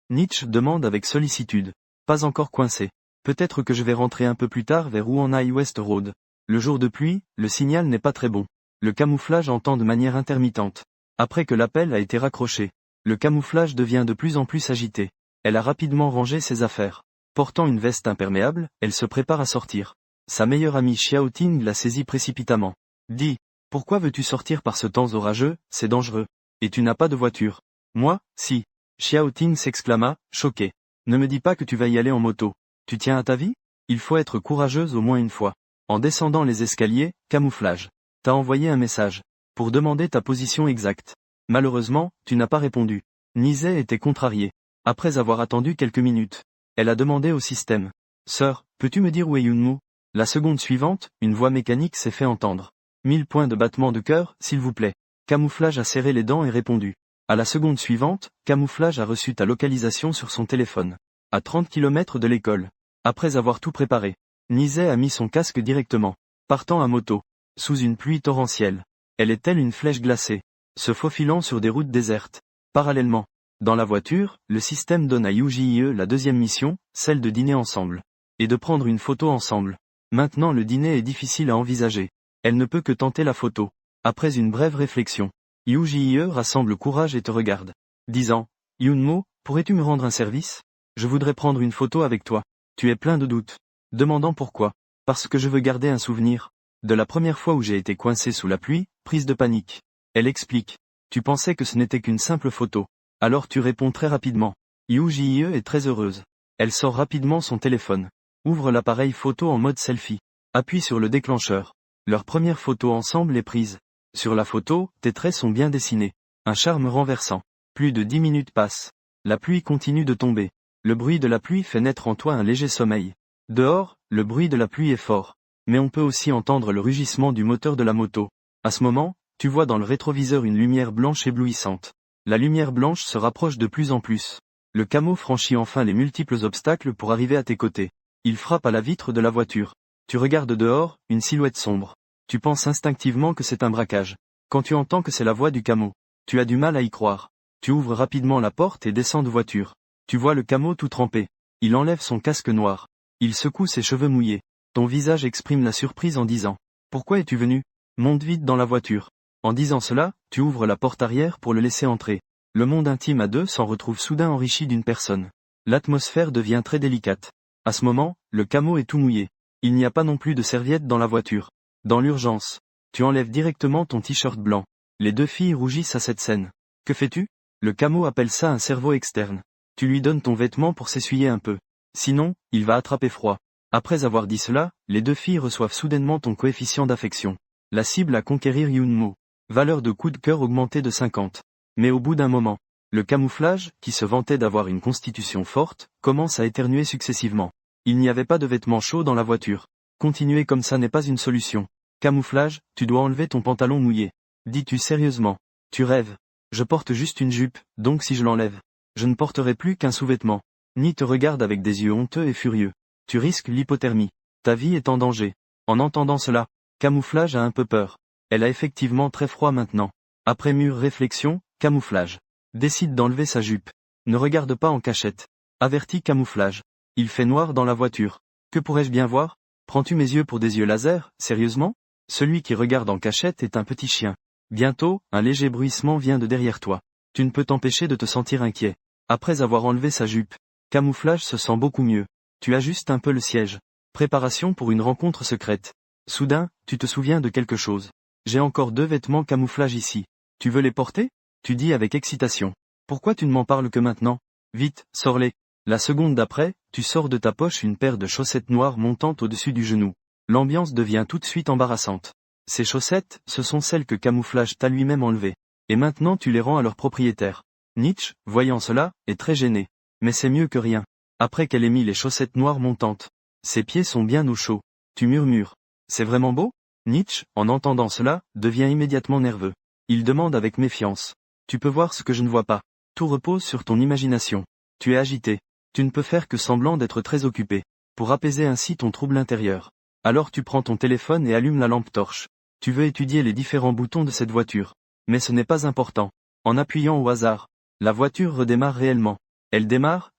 Nietzsche demande avec sollicitude. Pas encore coincé. Peut-être que je vais rentrer un peu plus tard vers Wuhanhai West Road. Le jour de pluie, le signal n'est pas très bon. Le camouflage entend de manière intermittente. Après que l'appel a été raccroché, le camouflage devient de plus en plus agité. Elle a rapidement rangé ses affaires. Portant une veste imperméable, elle se prépare à sortir. Sa meilleure amie Xiaoting la saisit précipitamment. Dis, pourquoi veux-tu sortir par ce temps orageux, c'est dangereux. Et tu n'as pas de voiture. Moi, si. Xiaoting s'exclama, choqué. Ne me dis pas que tu vas y aller en moto. Tu tiens à ta vie ? Il faut être courageuse au moins une fois. En descendant les escaliers, camouflage. T'as envoyé un message. Pour demander ta position exacte. Malheureusement, tu n'as pas répondu. Nizei était contrariée. Après avoir attendu quelques minutes, elle a demandé au système. Sœur, peux-tu me dire où est Yunmo ? La seconde suivante, une voix mécanique s'est fait entendre. 1000 points de battement de cœur, s'il vous plaît. Camouflage a serré les dents et répondu. À la seconde suivante, Camouflage a reçu ta localisation sur son téléphone. à 30 km de l'école. Après avoir tout préparé, Nizet a mis son casque directement, partant à moto, sous une pluie torrentielle. Elle est telle une flèche glacée, se faufilant sur des routes désertes. Parallèlement, dans la voiture, le système donne à Yujie la deuxième mission, celle de dîner ensemble. Et de prendre une photo ensemble. Maintenant le dîner est difficile à envisager. Elle ne peut que tenter la photo. Après une brève réflexion, Yujie rassemble courage et te regarde. Disant, Yunmo, pourrais-tu me rendre un service? Je voudrais prendre une photo avec toi. Tu es plein de doutes. Demandant pourquoi. Parce que je veux garder un souvenir. De la première fois où j'ai été coincé sous la pluie, prise de panique. Elle explique. Tu pensais que ce n'était qu'une simple photo. Alors tu réponds très rapidement. Yujie est très heureuse. Elle sort rapidement son téléphone. Ouvre l'appareil photo en mode selfie. Appuie sur le déclencheur. Leur première photo ensemble est prise. Sur la photo, tes traits sont bien dessinés. Un charme renversant. Plus de 10 minutes passent. La pluie continue de tomber. Le bruit de la pluie fait naître en toi un léger sommeil. Dehors, le bruit de la pluie est fort. Mais on peut aussi entendre le rugissement du moteur de la moto. À ce moment, tu vois dans le rétroviseur une lumière blanche éblouissante. La lumière blanche se rapproche de plus en plus. Le camo franchit enfin les multiples obstacles pour arriver à tes côtés. Il frappe à la vitre de la voiture. Tu regardes dehors, une silhouette sombre. Tu penses instinctivement que c'est un braquage. Quand tu entends que c'est la voix du camo, tu as du mal à y croire. Tu ouvres rapidement la porte et descends de voiture. Tu vois le camo tout trempé. Il enlève son casque noir. Il secoue ses cheveux mouillés. Ton visage exprime la surprise en disant « Pourquoi es-tu venu ? Monte vite dans la voiture. » En disant cela, tu ouvres la porte arrière pour le laisser entrer. Le monde intime à deux s'en retrouve soudain enrichi d'une personne. L'atmosphère devient très délicate. À ce moment, le camo est tout mouillé. Il n'y a pas non plus de serviette dans la voiture. Dans l'urgence, tu enlèves directement ton t-shirt blanc. Les deux filles rougissent à cette scène. Que fais-tu ? Le camo appelle ça un cerveau externe. Tu lui donnes ton vêtement pour s'essuyer un peu. Sinon, il va attraper froid. Après avoir dit cela, les deux filles reçoivent soudainement ton coefficient d'affection. La cible à conquérir Yunmo. Valeur de coup de cœur augmentée de 50. Mais au bout d'un moment, le camouflage, qui se vantait d'avoir une constitution forte, commence à éternuer successivement. Il n'y avait pas de vêtements chauds dans la voiture. Continuer comme ça n'est pas une solution. Camouflage, tu dois enlever ton pantalon mouillé. Dis-tu sérieusement. Tu rêves. Je porte juste une jupe, donc si je l'enlève, je ne porterai plus qu'un sous-vêtement. Ni te regarde avec des yeux honteux et furieux. Tu risques l'hypothermie. Ta vie est en danger. En entendant cela, Camouflage a un peu peur. Elle a effectivement très froid maintenant. Après mûre réflexion, Camouflage décide d'enlever sa jupe. Ne regarde pas en cachette. Avertit Camouflage. Il fait noir dans la voiture. Que pourrais-je bien voir ? Prends-tu mes yeux pour des yeux laser, sérieusement ? Celui qui regarde en cachette est un petit chien. Bientôt, un léger bruissement vient de derrière toi. Tu ne peux t'empêcher de te sentir inquiet. Après avoir enlevé sa jupe, Camouflage se sent beaucoup mieux. Tu ajustes un peu le siège. Préparation pour une rencontre secrète. Soudain, tu te souviens de quelque chose. J'ai encore 2 vêtements camouflage ici. Tu veux les porter ? Tu dis avec excitation. Pourquoi tu ne m'en parles que maintenant ? Vite, sors-les. La seconde d'après, tu sors de ta poche une paire de chaussettes noires montant au-dessus du genou. L'ambiance devient tout de suite embarrassante. Ces chaussettes, ce sont celles que Camouflage t'a lui-même enlevées. Et maintenant tu les rends à leur propriétaire. Nietzsche, voyant cela, est très gêné. Mais c'est mieux que rien. Après qu'elle ait mis les chaussettes noires montantes. Ses pieds sont bien au chaud. Tu murmures. C'est vraiment beau ? Nietzsche, en entendant cela, devient immédiatement nerveux. Il demande avec méfiance. Tu peux voir ce que je ne vois pas. Tout repose sur ton imagination. Tu es agité. Tu ne peux faire que semblant d'être très occupé. Pour apaiser ainsi ton trouble intérieur. Alors tu prends ton téléphone et allumes la lampe torche. Tu veux étudier les différents boutons de cette voiture. Mais ce n'est pas important. En appuyant au hasard, la voiture redémarre réellement. Elle démarre.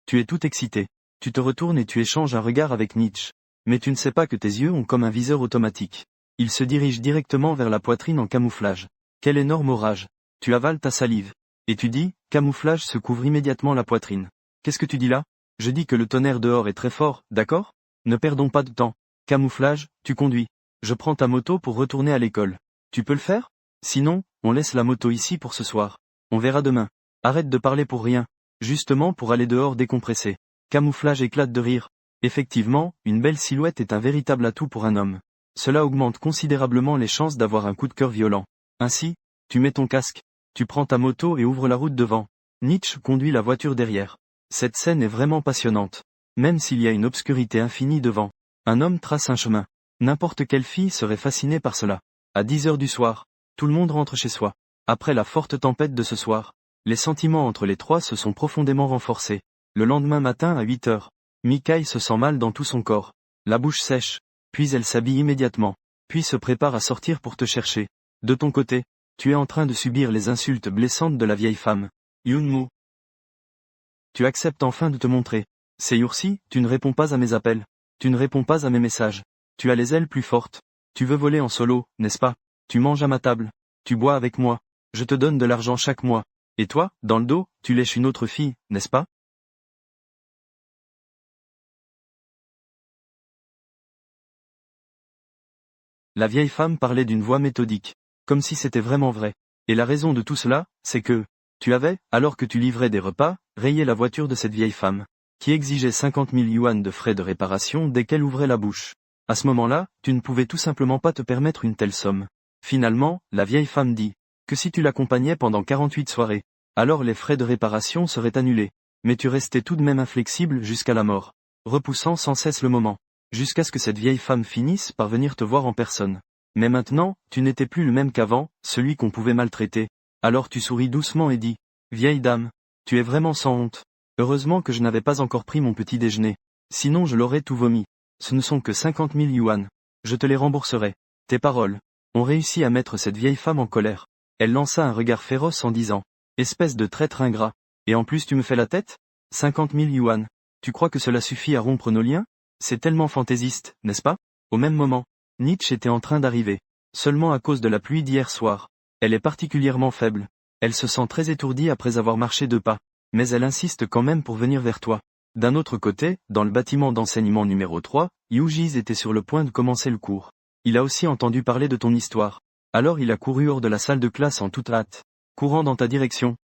Tu es tout excité. Tu te retournes et tu échanges un regard avec Nietzsche. Mais tu ne sais pas que tes yeux ont comme un viseur automatique. Il se dirige directement vers la poitrine en camouflage. Quel énorme orage. Tu avales ta salive. Et tu dis, Camouflage se couvre immédiatement la poitrine. Qu'est-ce que tu dis là ? Je dis que le tonnerre dehors est très fort, d'accord ? Ne perdons pas de temps. Camouflage, tu conduis. Je prends ta moto pour retourner à l'école. Tu peux le faire ? Sinon, on laisse la moto ici pour ce soir. On verra demain. Arrête de parler pour rien. Justement pour aller dehors décompresser. Camouflage éclate de rire. Effectivement, une belle silhouette est un véritable atout pour un homme. Cela augmente considérablement les chances d'avoir un coup de cœur violent. Ainsi, tu mets ton casque. Tu prends ta moto et ouvres la route devant. Nietzsche conduit la voiture derrière. Cette scène est vraiment passionnante. Même s'il y a une obscurité infinie devant. Un homme trace un chemin. N'importe quelle fille serait fascinée par cela. À 10 heures du soir, tout le monde rentre chez soi. Après la forte tempête de ce soir, les sentiments entre les trois se sont profondément renforcés. Le lendemain matin à 8 heures, Mikaï se sent mal dans tout son corps. La bouche sèche. Puis elle s'habille immédiatement. Puis se prépare à sortir pour te chercher. De ton côté, tu es en train de subir les insultes blessantes de la vieille femme. Yoonmoo. Tu acceptes enfin de te montrer. Seiyursi, tu ne réponds pas à mes appels. Tu ne réponds pas à mes messages. Tu as les ailes plus fortes. Tu veux voler en solo, n'est-ce pas? Tu manges à ma table. Tu bois avec moi. Je te donne de l'argent chaque mois. Et toi, dans le dos, tu lèches une autre fille, n'est-ce pas? La vieille femme parlait d'une voix méthodique. Comme si c'était vraiment vrai. Et la raison de tout cela, c'est que, tu avais, alors que tu livrais des repas, rayé la voiture de cette vieille femme, qui exigeait 50 000 yuan de frais de réparation dès qu'elle ouvrait la bouche. À ce moment-là, tu ne pouvais tout simplement pas te permettre une telle somme. Finalement, la vieille femme dit, que si tu l'accompagnais pendant 48 soirées, alors les frais de réparation seraient annulés. Mais tu restais tout de même inflexible jusqu'à la mort, repoussant sans cesse le moment, jusqu'à ce que cette vieille femme finisse par venir te voir en personne. Mais maintenant, tu n'étais plus le même qu'avant, celui qu'on pouvait maltraiter. Alors tu souris doucement et dis, vieille dame, tu es vraiment sans honte. Heureusement que je n'avais pas encore pris mon petit déjeuner. Sinon je l'aurais tout vomi. Ce ne sont que 50 000 yuan. Je te les rembourserai. Tes paroles ont réussi à mettre cette vieille femme en colère. Elle lança un regard féroce en disant, espèce de traître ingrat. Et en plus tu me fais la tête? 50 000 yuan. Tu crois que cela suffit à rompre nos liens? C'est tellement fantaisiste, n'est-ce pas? Au même moment, Nietzsche était en train d'arriver. Seulement à cause de la pluie d'hier soir. Elle est particulièrement faible. Elle se sent très étourdie après avoir marché 2 pas. Mais elle insiste quand même pour venir vers toi. D'un autre côté, dans le bâtiment d'enseignement numéro 3, Yujiz était sur le point de commencer le cours. Il a aussi entendu parler de ton histoire. Alors il a couru hors de la salle de classe en toute hâte, courant dans ta direction.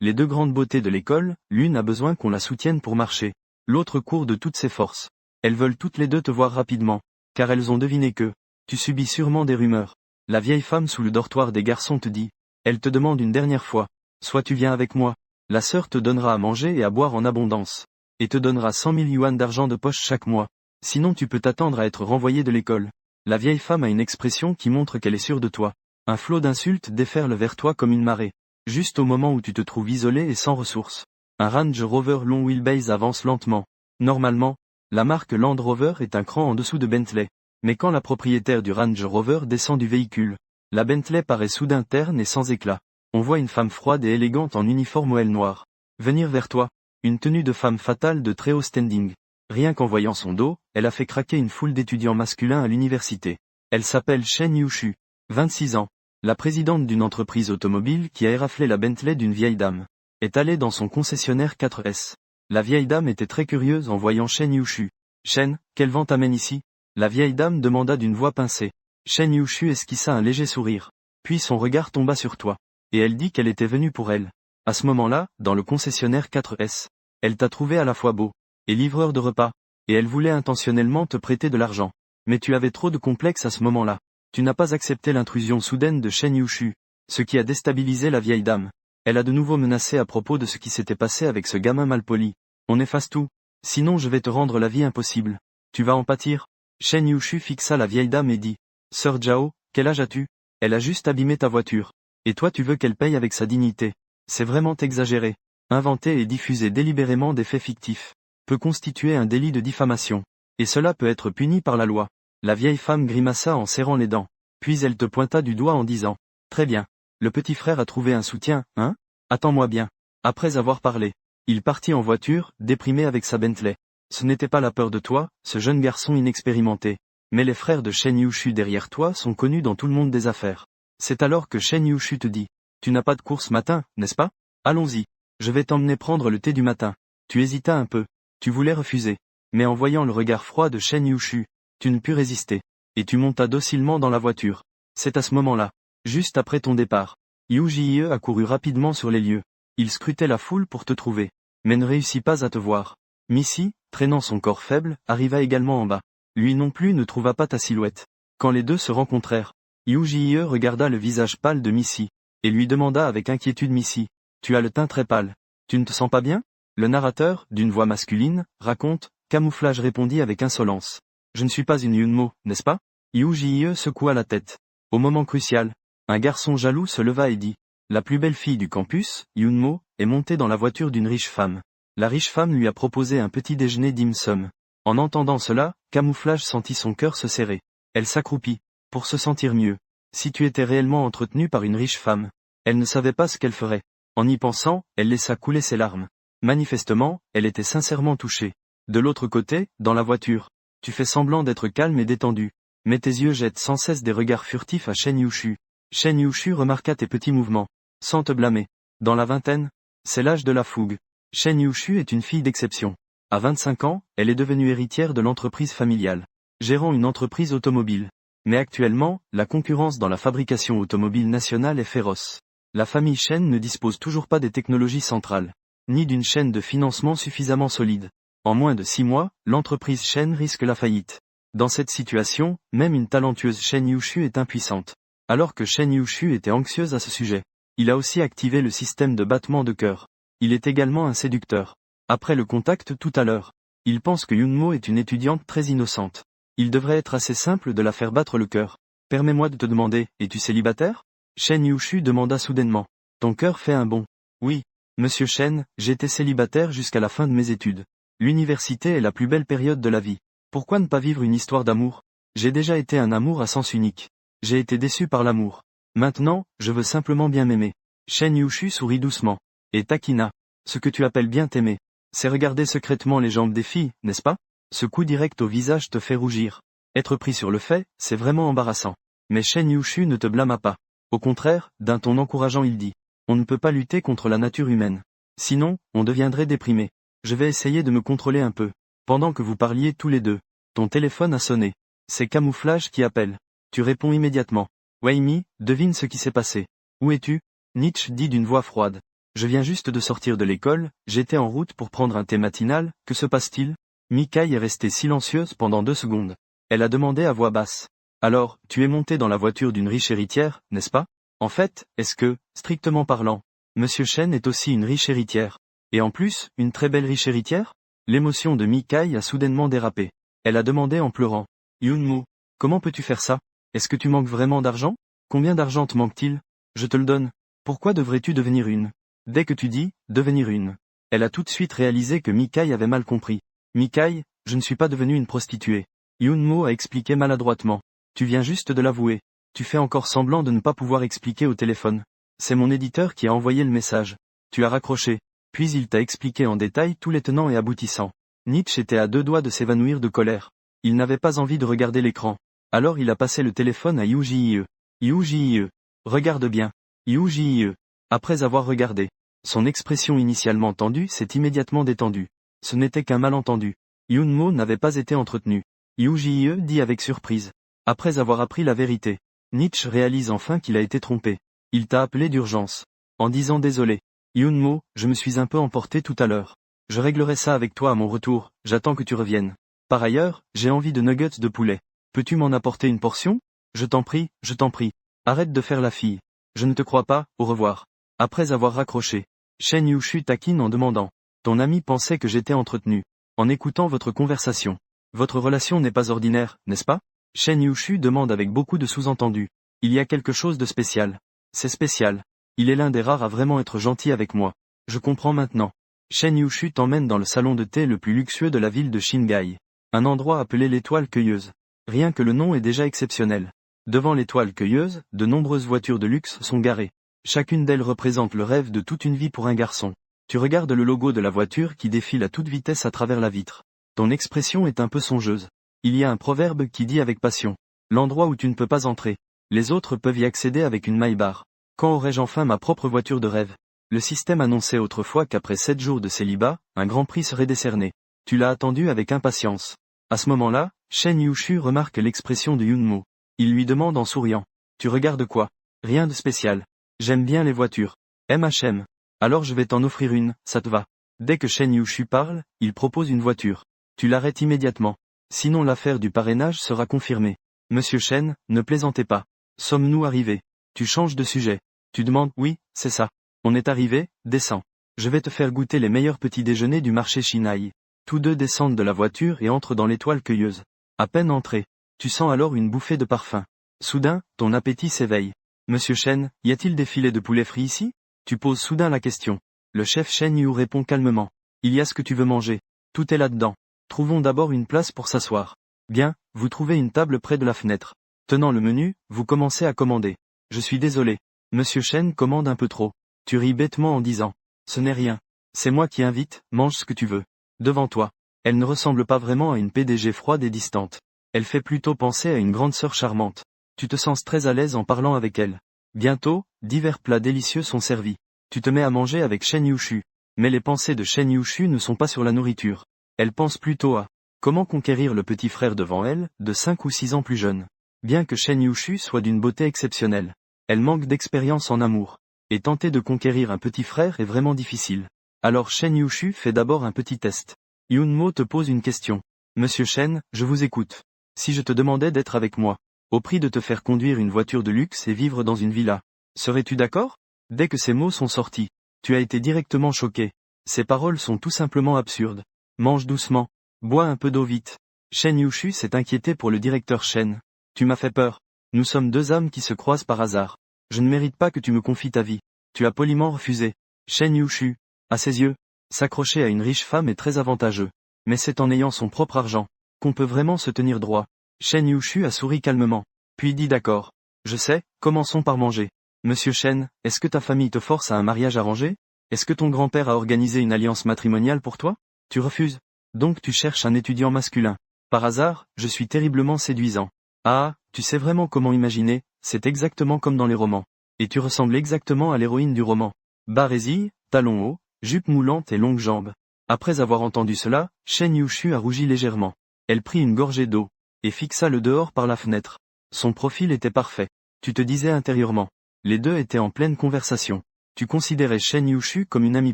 Les 2 grandes beautés de l'école, l'une a besoin qu'on la soutienne pour marcher. L'autre court de toutes ses forces. Elles veulent toutes les 2 te voir rapidement, car elles ont deviné que tu subis sûrement des rumeurs. La vieille femme sous le dortoir des garçons te dit, elle te demande une dernière fois, soit tu viens avec moi, la sœur te donnera à manger et à boire en abondance, et te donnera 100 000 yuan d'argent de poche chaque mois, sinon tu peux t'attendre à être renvoyé de l'école. La vieille femme a une expression qui montre qu'elle est sûre de toi. Un flot d'insultes déferle vers toi comme une marée, juste au moment où tu te trouves isolé et sans ressources. Un Range Rover long wheelbase avance lentement. Normalement, la marque Land Rover est un cran en dessous de Bentley. Mais quand la propriétaire du Range Rover descend du véhicule, la Bentley paraît soudain terne et sans éclat. On voit une femme froide et élégante en uniforme OL noir venir vers toi, une tenue de femme fatale de très haut standing. Rien qu'en voyant son dos, elle a fait craquer une foule d'étudiants masculins à l'université. Elle s'appelle Shen Yushu, 26 ans, la présidente d'une entreprise automobile qui a éraflé la Bentley d'une vieille dame. Est allée dans son concessionnaire 4S. La vieille dame était très curieuse en voyant Shen Yushu. Shen, quel vent t'amène ici? La vieille dame demanda d'une voix pincée. Shen Yushu esquissa un léger sourire. Puis son regard tomba sur toi. Et elle dit qu'elle était venue pour elle. À ce moment-là, dans le concessionnaire 4S, elle t'a trouvé à la fois beau et livreur de repas, et elle voulait intentionnellement te prêter de l'argent. Mais tu avais trop de complexes à ce moment-là. Tu n'as pas accepté l'intrusion soudaine de Shen Yushu, ce qui a déstabilisé la vieille dame. Elle a de nouveau menacé à propos de ce qui s'était passé avec ce gamin malpoli. On efface tout. Sinon je vais te rendre la vie impossible. Tu vas en pâtir. Shen Yushu fixa la vieille dame et dit, Sœur Zhao, quel âge as-tu? Elle a juste abîmé ta voiture. Et toi tu veux qu'elle paye avec sa dignité. C'est vraiment exagéré. Inventer et diffuser délibérément des faits fictifs peut constituer un délit de diffamation. Et cela peut être puni par la loi. La vieille femme grimaça en serrant les dents. Puis elle te pointa du doigt en disant, très bien. Le petit frère a trouvé un soutien, hein? Attends-moi bien. Après avoir parlé, il partit en voiture, déprimé avec sa Bentley. Ce n'était pas la peur de toi, ce jeune garçon inexpérimenté. Mais les frères de Shen Yushu derrière toi sont connus dans tout le monde des affaires. C'est alors que Shen Yushu te dit, tu n'as pas de course matin, n'est-ce pas? Allons-y. Je vais t'emmener prendre le thé du matin. Tu hésitas un peu. Tu voulais refuser. Mais en voyant le regard froid de Shen Yushu, tu ne pus résister. Et tu montas docilement dans la voiture. C'est à ce moment-là, juste après ton départ, Yu Jie a couru rapidement sur les lieux. Il scrutait la foule pour te trouver, mais ne réussit pas à te voir. Missy, traînant son corps faible, arriva également en bas. Lui non plus ne trouva pas ta silhouette. Quand les deux se rencontrèrent, Yu Jie regarda le visage pâle de Missy, et lui demanda avec inquiétude Missy, tu as le teint très pâle. Tu ne te sens pas bien? Le narrateur, d'une voix masculine, raconte, Camouflage répondit avec insolence. Je ne suis pas une Yunmo, n'est-ce pas? Yu Jie secoua la tête. Au moment crucial, un garçon jaloux se leva et dit, la plus belle fille du campus, Yunmo, est montée dans la voiture d'une riche femme. La riche femme lui a proposé un petit déjeuner dim sum. En entendant cela, Camouflage sentit son cœur se serrer. Elle s'accroupit, pour se sentir mieux. Si tu étais réellement entretenu par une riche femme, elle ne savait pas ce qu'elle ferait. En y pensant, elle laissa couler ses larmes. Manifestement, elle était sincèrement touchée. De l'autre côté, dans la voiture, tu fais semblant d'être calme et détendu. Mais tes yeux jettent sans cesse des regards furtifs à Shen Yushu. Shen Yushu remarqua tes petits mouvements. Sans te blâmer. Dans la vingtaine, c'est l'âge de la fougue. Shen Yushu est une fille d'exception. À 25 ans, elle est devenue héritière de l'entreprise familiale, gérant une entreprise automobile. Mais actuellement, la concurrence dans la fabrication automobile nationale est féroce. La famille Shen ne dispose toujours pas des technologies centrales, ni d'une chaîne de financement suffisamment solide. En moins de 6 mois, l'entreprise Shen risque la faillite. Dans cette situation, même une talentueuse Shen Yushu est impuissante. Alors que Shen Yushu était anxieuse à ce sujet, il a aussi activé le système de battement de cœur. Il est également un séducteur. Après le contact tout à l'heure, il pense que Yunmo est une étudiante très innocente. Il devrait être assez simple de la faire battre le cœur. Permets-moi de te demander, es-tu célibataire? Shen Yushu demanda soudainement. Ton cœur fait un bond. Oui, monsieur Shen, j'étais célibataire jusqu'à la fin de mes études. L'université est la plus belle période de la vie. Pourquoi ne pas vivre une histoire d'amour? J'ai déjà été un amour à sens unique. J'ai été déçu par l'amour. Maintenant, je veux simplement bien m'aimer. Shen Yushu sourit doucement. Et taquina. Ce que tu appelles bien t'aimer, c'est regarder secrètement les jambes des filles, n'est-ce pas? Ce coup direct au visage te fait rougir. Être pris sur le fait, c'est vraiment embarrassant. Mais Shen Yushu ne te blâma pas. Au contraire, d'un ton encourageant il dit. On ne peut pas lutter contre la nature humaine. Sinon, on deviendrait déprimé. Je vais essayer de me contrôler un peu. Pendant que vous parliez tous les deux, ton téléphone a sonné. C'est Camouflage qui appelle. Tu réponds immédiatement. Weimi, devine ce qui s'est passé. Où es-tu? Nietzsche dit d'une voix froide. Je viens juste de sortir de l'école, j'étais en route pour prendre un thé matinal, que se passe-t-il? Mikai est restée silencieuse pendant 2 secondes. Elle a demandé à voix basse. Alors, tu es monté dans la voiture d'une riche héritière, n'est-ce pas? En fait, est-ce que, strictement parlant, Monsieur Shen est aussi une riche héritière? Et en plus, une très belle riche héritière? L'émotion de Mikai a soudainement dérapé. Elle a demandé en pleurant. Yunmo, comment peux-tu faire ça? Est-ce que tu manques vraiment d'argent? Combien d'argent te manque-t-il? Je te le donne. Pourquoi devrais-tu devenir une? Dès que tu dis, devenir une. Elle a tout de suite réalisé que Mikai avait mal compris. Mikai, je ne suis pas devenue une prostituée. Yunmo a expliqué maladroitement. Tu viens juste de l'avouer. Tu fais encore semblant de ne pas pouvoir expliquer au téléphone. C'est mon éditeur qui a envoyé le message. Tu as raccroché. Puis il t'a expliqué en détail tous les tenants et aboutissants. Nietzsche était à 2 doigts de s'évanouir de colère. Il n'avait pas envie de regarder l'écran. Alors il a passé le téléphone à Yu Jie. Yu Jie. Regarde bien. Yu Jie. Après avoir regardé, son expression initialement tendue s'est immédiatement détendue. Ce n'était qu'un malentendu. Yunmo n'avait pas été entretenu. Yu Jie dit avec surprise. Après avoir appris la vérité, Nietzsche réalise enfin qu'il a été trompé. Il t'a appelé d'urgence. En disant désolé. Yunmo, je me suis un peu emporté tout à l'heure. Je réglerai ça avec toi à mon retour, j'attends que tu reviennes. Par ailleurs, j'ai envie de nuggets de poulet. Peux-tu m'en apporter une portion? Je t'en prie, je t'en prie. Arrête de faire la fille. Je ne te crois pas, au revoir. Après avoir raccroché, Shen Yushu taquine en demandant. Ton ami pensait que j'étais entretenu. En écoutant votre conversation. Votre relation n'est pas ordinaire, n'est-ce pas? Shen Yushu demande avec beaucoup de sous-entendus. Il y a quelque chose de spécial. C'est spécial. Il est l'un des rares à vraiment être gentil avec moi. Je comprends maintenant. Shen Yushu t'emmène dans le salon de thé le plus luxueux de la ville de Shingai. Un endroit appelé l'étoile cueilleuse. Rien que le nom est déjà exceptionnel. Devant l'étoile cueilleuse, de nombreuses voitures de luxe sont garées. Chacune d'elles représente le rêve de toute une vie pour un garçon. Tu regardes le logo de la voiture qui défile à toute vitesse à travers la vitre. Ton expression est un peu songeuse. Il y a un proverbe qui dit avec passion. L'endroit où tu ne peux pas entrer. Les autres peuvent y accéder avec une maille-barre. Quand aurai-je enfin ma propre voiture de rêve? Le système annonçait autrefois qu'après 7 jours de célibat, un grand prix serait décerné. Tu l'as attendu avec impatience. À ce moment-là, Shen Yushu remarque l'expression de Yunmo. Il lui demande en souriant. Tu regardes quoi? Rien de spécial. J'aime bien les voitures. MHM. Alors je vais t'en offrir une, ça te va. Dès que Shen Yushu parle, il propose une voiture. Tu l'arrêtes immédiatement. Sinon l'affaire du parrainage sera confirmée. Monsieur Shen, ne plaisantez pas. Sommes-nous arrivés? Tu changes de sujet. Tu demandes, oui, c'est ça. On est arrivé, descends. Je vais te faire goûter les meilleurs petits déjeuners du marché Shinai. Tous deux descendent de la voiture et entrent dans l'étoile cueilleuse. À peine entrés, tu sens alors une bouffée de parfum. Soudain, ton appétit s'éveille. Monsieur Shen, y a-t-il des filets de poulet frits ici? Tu poses soudain la question. Le chef Shen Yu répond calmement. Il y a ce que tu veux manger. Tout est là-dedans. Trouvons d'abord une place pour s'asseoir. Bien, vous trouvez une table près de la fenêtre. Tenant le menu, vous commencez à commander. Je suis désolé. Monsieur Chen commande un peu trop. Tu ris bêtement en disant. Ce n'est rien. C'est moi qui invite, mange ce que tu veux. Devant toi. Elle ne ressemble pas vraiment à une PDG froide et distante. Elle fait plutôt penser à une grande sœur charmante. Tu te sens très à l'aise en parlant avec elle. Bientôt, divers plats délicieux sont servis. Tu te mets à manger avec Shen Yushu. Mais les pensées de Shen Yushu ne sont pas sur la nourriture. Elle pense plutôt à comment conquérir le petit frère devant elle, de 5 ou 6 ans plus jeune. Bien que Shen Yushu soit d'une beauté exceptionnelle, elle manque d'expérience en amour. Et tenter de conquérir un petit frère est vraiment difficile. Alors Shen Yushu fait d'abord un petit test. Yunmo te pose une question. Monsieur Shen, je vous écoute. Si je te demandais d'être avec moi, au prix de te faire conduire une voiture de luxe et vivre dans une villa, serais-tu d'accord? Dès que ces mots sont sortis, tu as été directement choqué. Ces paroles sont tout simplement absurdes. Mange doucement. Bois un peu d'eau vite. Shen Yushu s'est inquiété pour le directeur Shen. Tu m'as fait peur. Nous sommes deux âmes qui se croisent par hasard. Je ne mérite pas que tu me confies ta vie. Tu as poliment refusé. Shen Yushu, à ses yeux, s'accrocher à une riche femme est très avantageux. Mais c'est en ayant son propre argent qu'on peut vraiment se tenir droit. Shen Yushu a souri calmement. Puis dit d'accord. Je sais, commençons par manger. Monsieur Shen, est-ce que ta famille te force à un mariage arrangé? Est-ce que ton grand-père a organisé une alliance matrimoniale pour toi? Tu refuses. Donc tu cherches un étudiant masculin. Par hasard, je suis terriblement séduisant. Ah, tu sais vraiment comment imaginer, c'est exactement comme dans les romans. Et tu ressembles exactement à l'héroïne du roman. Bas résille, talons hauts, jupe moulante et longues jambes. Après avoir entendu cela, Shen Yushu a rougi légèrement. Elle prit une gorgée d'eau, et fixa le dehors par la fenêtre. Son profil était parfait. Tu te disais intérieurement. Les deux étaient en pleine conversation. Tu considérais Shen Yushu comme une amie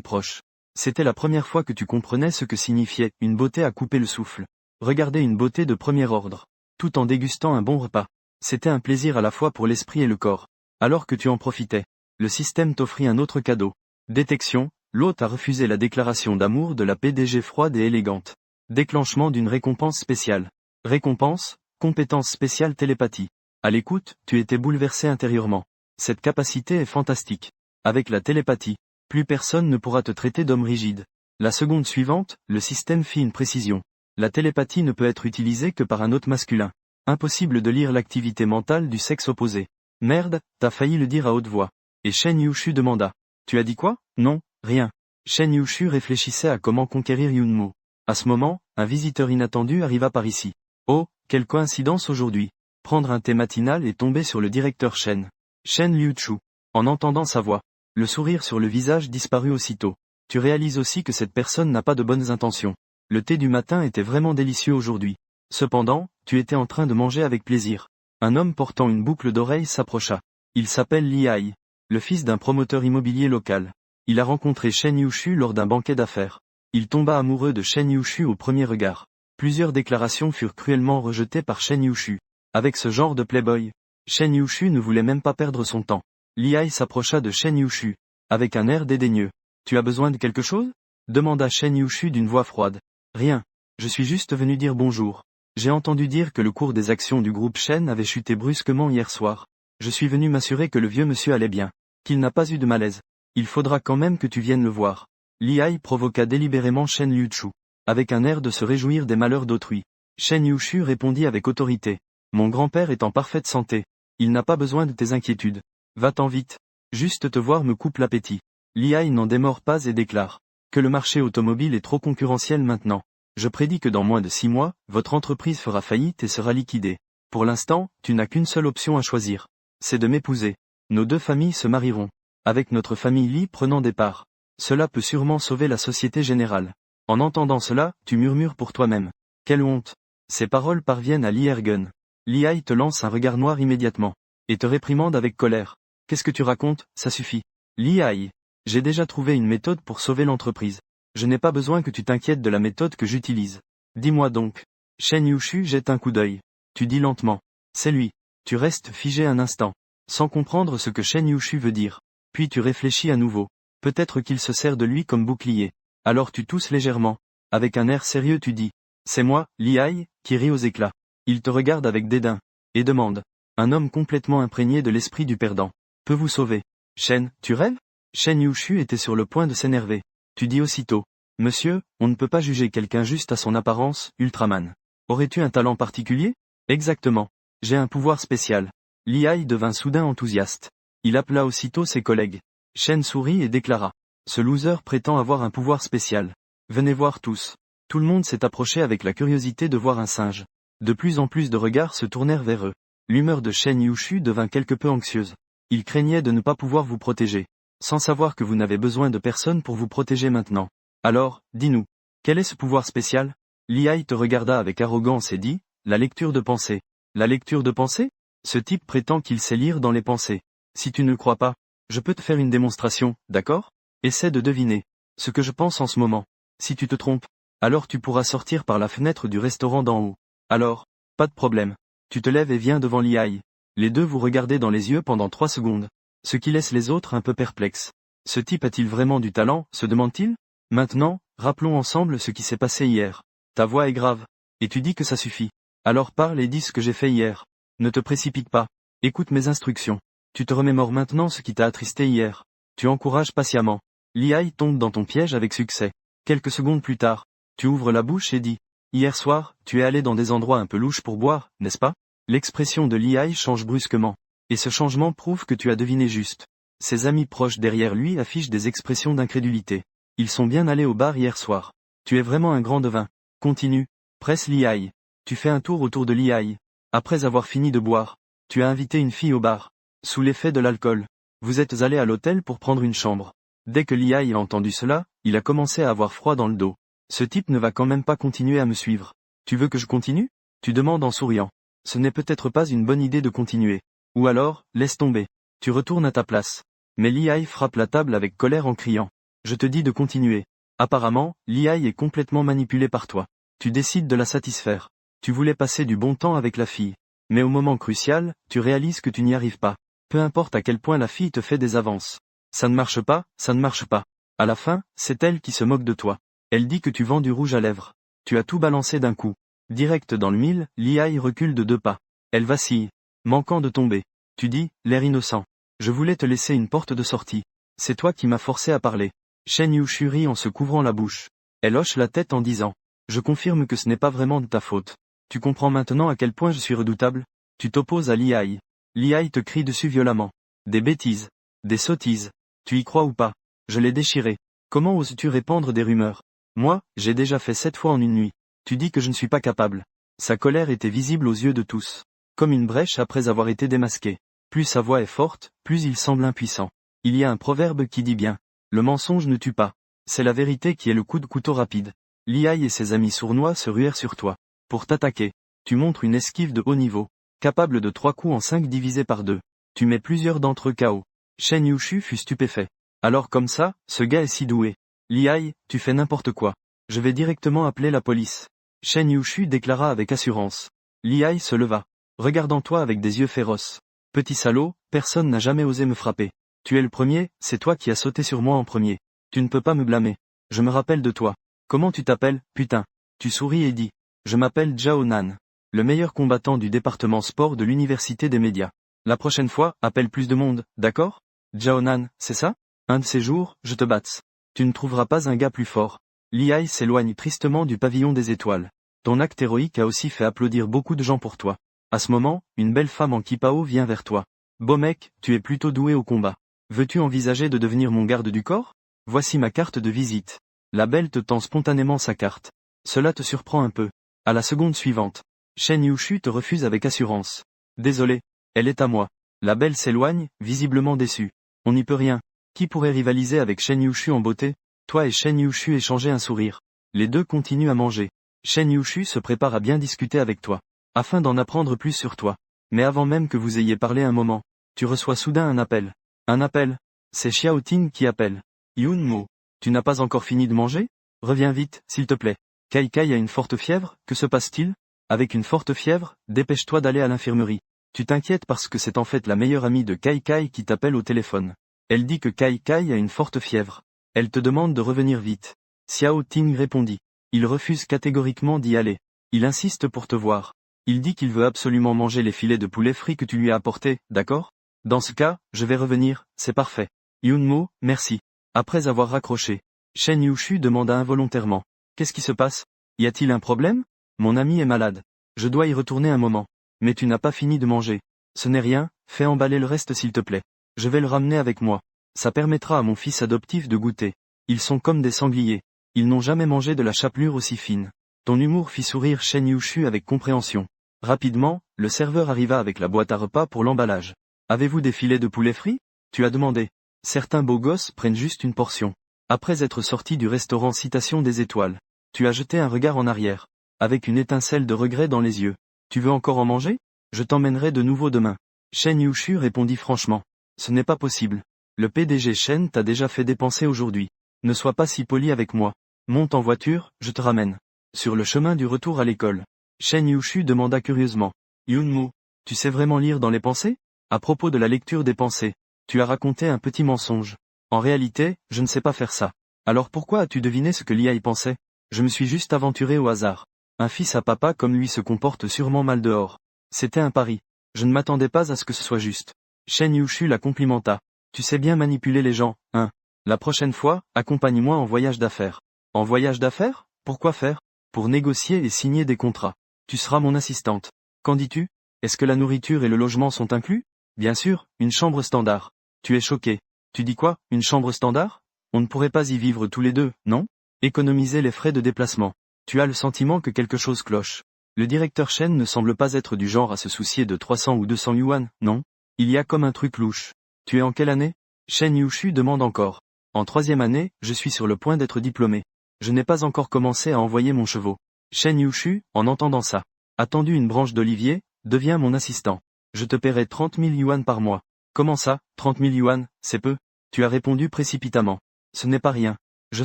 proche. C'était la première fois que tu comprenais ce que signifiait une beauté à couper le souffle. Regarder une beauté de premier ordre, tout en dégustant un bon repas. C'était un plaisir à la fois pour l'esprit et le corps. Alors que tu en profitais, le système t'offrit un autre cadeau. Détection, l'hôte a refusé la déclaration d'amour de la PDG froide et élégante. Déclenchement d'une récompense spéciale. Récompense, compétence spéciale télépathie. À l'écoute, tu étais bouleversé intérieurement. Cette capacité est fantastique. Avec la télépathie, plus personne ne pourra te traiter d'homme rigide. La seconde suivante, le système fit une précision. La télépathie ne peut être utilisée que par un hôte masculin. Impossible de lire l'activité mentale du sexe opposé. Merde, t'as failli le dire à haute voix. Et Shen Yushu demanda. Tu as dit quoi? Non, rien. Shen Yushu réfléchissait à comment conquérir Yunmo. À ce moment, un visiteur inattendu arriva par ici. Oh, quelle coïncidence aujourd'hui. Prendre un thé matinal et tomber sur le directeur Shen. Shen Liuchu. En entendant sa voix, le sourire sur le visage disparut aussitôt. Tu réalises aussi que cette personne n'a pas de bonnes intentions. Le thé du matin était vraiment délicieux aujourd'hui. Cependant, tu étais en train de manger avec plaisir. Un homme portant une boucle d'oreille s'approcha. Il s'appelle Li Ai, le fils d'un promoteur immobilier local. Il a rencontré Shen Yushu lors d'un banquet d'affaires. Il tomba amoureux de Shen Yushu au premier regard. Plusieurs déclarations furent cruellement rejetées par Shen Yushu. Avec ce genre de playboy, Shen Yushu ne voulait même pas perdre son temps. Li Ai s'approcha de Shen Yushu, avec un air dédaigneux. Tu as besoin de quelque chose? Demanda Shen Yushu d'une voix froide. Rien. Je suis juste venu dire bonjour. J'ai entendu dire que le cours des actions du groupe Shen avait chuté brusquement hier soir. Je suis venu m'assurer que le vieux monsieur allait bien. Qu'il n'a pas eu de malaise. Il faudra quand même que tu viennes le voir. Li Ai provoqua délibérément Shen Liuchu, avec un air de se réjouir des malheurs d'autrui. Shen Yushu répondit avec autorité. Mon grand-père est en parfaite santé. Il n'a pas besoin de tes inquiétudes. Va-t'en vite. Juste te voir me coupe l'appétit. Li Ai n'en démord pas et déclare que le marché automobile est trop concurrentiel maintenant. Je prédis que dans moins de 6 mois, votre entreprise fera faillite et sera liquidée. Pour l'instant, tu n'as qu'une seule option à choisir. C'est de m'épouser. Nos deux familles se marieront. Avec notre famille Li prenant des parts. Cela peut sûrement sauver la société générale. En entendant cela, tu murmures pour toi-même. Quelle honte. Ces paroles parviennent à Li Ergen. Li Ai te lance un regard noir immédiatement. Et te réprimande avec colère. Qu'est-ce que tu racontes, ça suffit. Li Ai. J'ai déjà trouvé une méthode pour sauver l'entreprise. Je n'ai pas besoin que tu t'inquiètes de la méthode que j'utilise. Dis-moi donc. Shen Yushu jette un coup d'œil. Tu dis lentement. C'est lui. Tu restes figé un instant, sans comprendre ce que Shen Yushu veut dire. Puis tu réfléchis à nouveau. Peut-être qu'il se sert de lui comme bouclier. Alors tu tousses légèrement. Avec un air sérieux tu dis. C'est moi, Li Ai, qui rit aux éclats. Il te regarde avec dédain. Et demande. Un homme complètement imprégné de l'esprit du perdant. Peut vous sauver. Shen, tu rêves? Shen Yushu était sur le point de s'énerver. Tu dis aussitôt. Monsieur, on ne peut pas juger quelqu'un juste à son apparence, Ultraman. Aurais-tu un talent particulier? Exactement. J'ai un pouvoir spécial. Lehigh devint soudain enthousiaste. Il appela aussitôt ses collègues. Shen sourit et déclara. Ce loser prétend avoir un pouvoir spécial. Venez voir tous. Tout le monde s'est approché avec la curiosité de voir un singe. De plus en plus de regards se tournèrent vers eux. L'humeur de Shen Yushu devint quelque peu anxieuse. Il craignait de ne pas pouvoir vous protéger. Sans savoir que vous n'avez besoin de personne pour vous protéger maintenant. Alors, dis-nous. Quel est ce pouvoir spécial? Lehigh te regarda avec arrogance et dit, la lecture de pensée. La lecture de pensée? Ce type prétend qu'il sait lire dans les pensées. Si tu ne crois pas, je peux te faire une démonstration, d'accord? Essaie de deviner ce que je pense en ce moment. Si tu te trompes, alors tu pourras sortir par la fenêtre du restaurant d'en haut. Alors, pas de problème. Tu te lèves et viens devant Lehigh. Les deux vous regardez dans les yeux pendant 3 secondes. Ce qui laisse les autres un peu perplexes. Ce type a-t-il vraiment du talent, se demande-t-il? Maintenant, rappelons ensemble ce qui s'est passé hier. Ta voix est grave. Et tu dis que ça suffit. Alors parle et dis ce que j'ai fait hier. Ne te précipite pas. Écoute mes instructions. Tu te remémores maintenant ce qui t'a attristé hier. Tu encourages patiemment. Lehigh tombe dans ton piège avec succès. Quelques secondes plus tard, tu ouvres la bouche et dis. Hier soir, tu es allé dans des endroits un peu louches pour boire, n'est-ce pas? L'expression de Lehigh change brusquement. Et ce changement prouve que tu as deviné juste. Ses amis proches derrière lui affichent des expressions d'incrédulité. Ils sont bien allés au bar hier soir. Tu es vraiment un grand devin. Continue. Presse Lehigh. Tu fais un tour autour de Lehigh. Après avoir fini de boire, tu as invité une fille au bar. Sous l'effet de l'alcool. Vous êtes allé à l'hôtel pour prendre une chambre. Dès que Lehigh a entendu cela, il a commencé à avoir froid dans le dos. Ce type ne va quand même pas continuer à me suivre. Tu veux que je continue? Tu demandes en souriant. Ce n'est peut-être pas une bonne idée de continuer. Ou alors, laisse tomber. Tu retournes à ta place. Mais Lehigh frappe la table avec colère en criant. Je te dis de continuer. Apparemment, Lehigh est complètement manipulé par toi. Tu décides de la satisfaire. Tu voulais passer du bon temps avec la fille. Mais au moment crucial, tu réalises que tu n'y arrives pas. Peu importe à quel point la fille te fait des avances. Ça ne marche pas, ça ne marche pas. À la fin, c'est elle qui se moque de toi. Elle dit que tu vends du rouge à lèvres. Tu as tout balancé d'un coup. Direct dans le mille, Lehigh recule de 2 pas. Elle vacille. Manquant de tomber. Tu dis, l'air innocent. Je voulais te laisser une porte de sortie. C'est toi qui m'as forcé à parler. Shen Yushu rit en se couvrant la bouche. Elle hoche la tête en disant. Je confirme que ce n'est pas vraiment de ta faute. Tu comprends maintenant à quel point je suis redoutable? Tu t'opposes à Lehigh. Lehigh te crie dessus violemment. Des bêtises. Des sottises. Tu y crois ou pas? Je l'ai déchiré. Comment oses-tu répandre des rumeurs? Moi, j'ai déjà fait 7 fois en une nuit. Tu dis que je ne suis pas capable. Sa colère était visible aux yeux de tous. Comme une brèche après avoir été démasqué. Plus sa voix est forte, plus il semble impuissant. Il y a un proverbe qui dit bien. Le mensonge ne tue pas. C'est la vérité qui est le coup de couteau rapide. Lehigh et ses amis sournois se ruèrent sur toi. Pour t'attaquer, tu montres une esquive de haut niveau. Capable de 3 coups en 5 divisés par 2. Tu mets plusieurs d'entre eux KO. Shen Yushu fut stupéfait. Alors comme ça, ce gars est si doué. Lehigh, tu fais n'importe quoi. Je vais directement appeler la police. Shen Yushu déclara avec assurance. Lehigh se leva. Regardant toi avec des yeux féroces. Petit salaud, personne n'a jamais osé me frapper. Tu es le premier, c'est toi qui as sauté sur moi en premier. Tu ne peux pas me blâmer. Je me rappelle de toi. Comment tu t'appelles, putain? Tu souris et dis. Je m'appelle Jao Nan. Le meilleur combattant du département sport de l'université des médias. La prochaine fois, appelle plus de monde, d'accord? Jao Nan, c'est ça? Un de ces jours, je te batte. Tu ne trouveras pas un gars plus fort. Lehigh s'éloigne tristement du pavillon des étoiles. Ton acte héroïque a aussi fait applaudir beaucoup de gens pour toi. À ce moment, une belle femme en kipao vient vers toi. Beau mec, tu es plutôt doué au combat. Veux-tu envisager de devenir mon garde du corps? Voici ma carte de visite. La belle te tend spontanément sa carte. Cela te surprend un peu. À la seconde suivante. Shen Yushu te refuse avec assurance. Désolé. Elle est à moi. La belle s'éloigne, visiblement déçue. On n'y peut rien. Qui pourrait rivaliser avec Shen Yushu en beauté? Toi et Shen Yushu échangez un sourire. Les deux continuent à manger. Shen Yushu se prépare à bien discuter avec toi. Afin d'en apprendre plus sur toi. Mais avant même que vous ayez parlé un moment, tu reçois soudain un appel. Un appel. C'est Xiao Ting qui appelle. Yun Mo. Tu n'as pas encore fini de manger? Reviens vite, s'il te plaît. Kai Kai a une forte fièvre, que se passe-t-il? Avec une forte fièvre, dépêche-toi d'aller à l'infirmerie. Tu t'inquiètes parce que c'est en fait la meilleure amie de Kai Kai qui t'appelle au téléphone. Elle dit que Kai Kai a une forte fièvre. Elle te demande de revenir vite. Xiao Ting répondit. Il refuse catégoriquement d'y aller. Il insiste pour te voir. Il dit qu'il veut absolument manger les filets de poulet frits que tu lui as apportés, d'accord? Dans ce cas, je vais revenir, c'est parfait. Yunmo, merci. Après avoir raccroché, Shen Yushu demanda involontairement. Qu'est-ce qui se passe? Y a-t-il un problème? Mon ami est malade. Je dois y retourner un moment. Mais tu n'as pas fini de manger. Ce n'est rien, fais emballer le reste s'il te plaît. Je vais le ramener avec moi. Ça permettra à mon fils adoptif de goûter. Ils sont comme des sangliers. Ils n'ont jamais mangé de la chapelure aussi fine. Ton humour fit sourire Shen Yushu avec compréhension. Rapidement, le serveur arriva avec la boîte à repas pour l'emballage. Avez-vous des filets de poulet frits? Tu as demandé. Certains beaux gosses prennent juste une portion. Après être sorti du restaurant Citation des Étoiles, tu as jeté un regard en arrière, avec une étincelle de regret dans les yeux. Tu veux encore en manger? Je t'emmènerai de nouveau demain. Shen Yushu répondit franchement. Ce n'est pas possible. Le PDG Shen t'a déjà fait dépenser aujourd'hui. Ne sois pas si poli avec moi. Monte en voiture, je te ramène. Sur le chemin du retour à l'école, Shen Yushu demanda curieusement. Yunmu, tu sais vraiment lire dans les pensées? À propos de la lecture des pensées, tu as raconté un petit mensonge. En réalité, je ne sais pas faire ça. Alors pourquoi as-tu deviné ce que Lia y pensait? Je me suis juste aventuré au hasard. Un fils à papa comme lui se comporte sûrement mal dehors. C'était un pari. Je ne m'attendais pas à ce que ce soit juste. Shen Yushu la complimenta. Tu sais bien manipuler les gens, hein? La prochaine fois, accompagne-moi en voyage d'affaires. En voyage d'affaires? Pourquoi faire? Pour négocier et signer des contrats. Tu seras mon assistante. Qu'en dis-tu? Est-ce que la nourriture et le logement sont inclus? Bien sûr, une chambre standard. Tu es choqué. Tu dis quoi, une chambre standard? On ne pourrait pas y vivre tous les deux, non? Économiser les frais de déplacement. Tu as le sentiment que quelque chose cloche. Le directeur Shen ne semble pas être du genre à se soucier de 300 ou 200 yuan, non? Il y a comme un truc louche. Tu es en quelle année? Shen Yushu demande encore. En 3e année, je suis sur le point d'être diplômé. Je n'ai pas encore commencé à envoyer mon chevaux. Shen Yushu, en entendant ça, a tendu une branche d'olivier, deviens mon assistant. Je te paierai 30 000 yuan par mois. Comment ça, 30 000 yuan, c'est peu? Tu as répondu précipitamment. Ce n'est pas rien. Je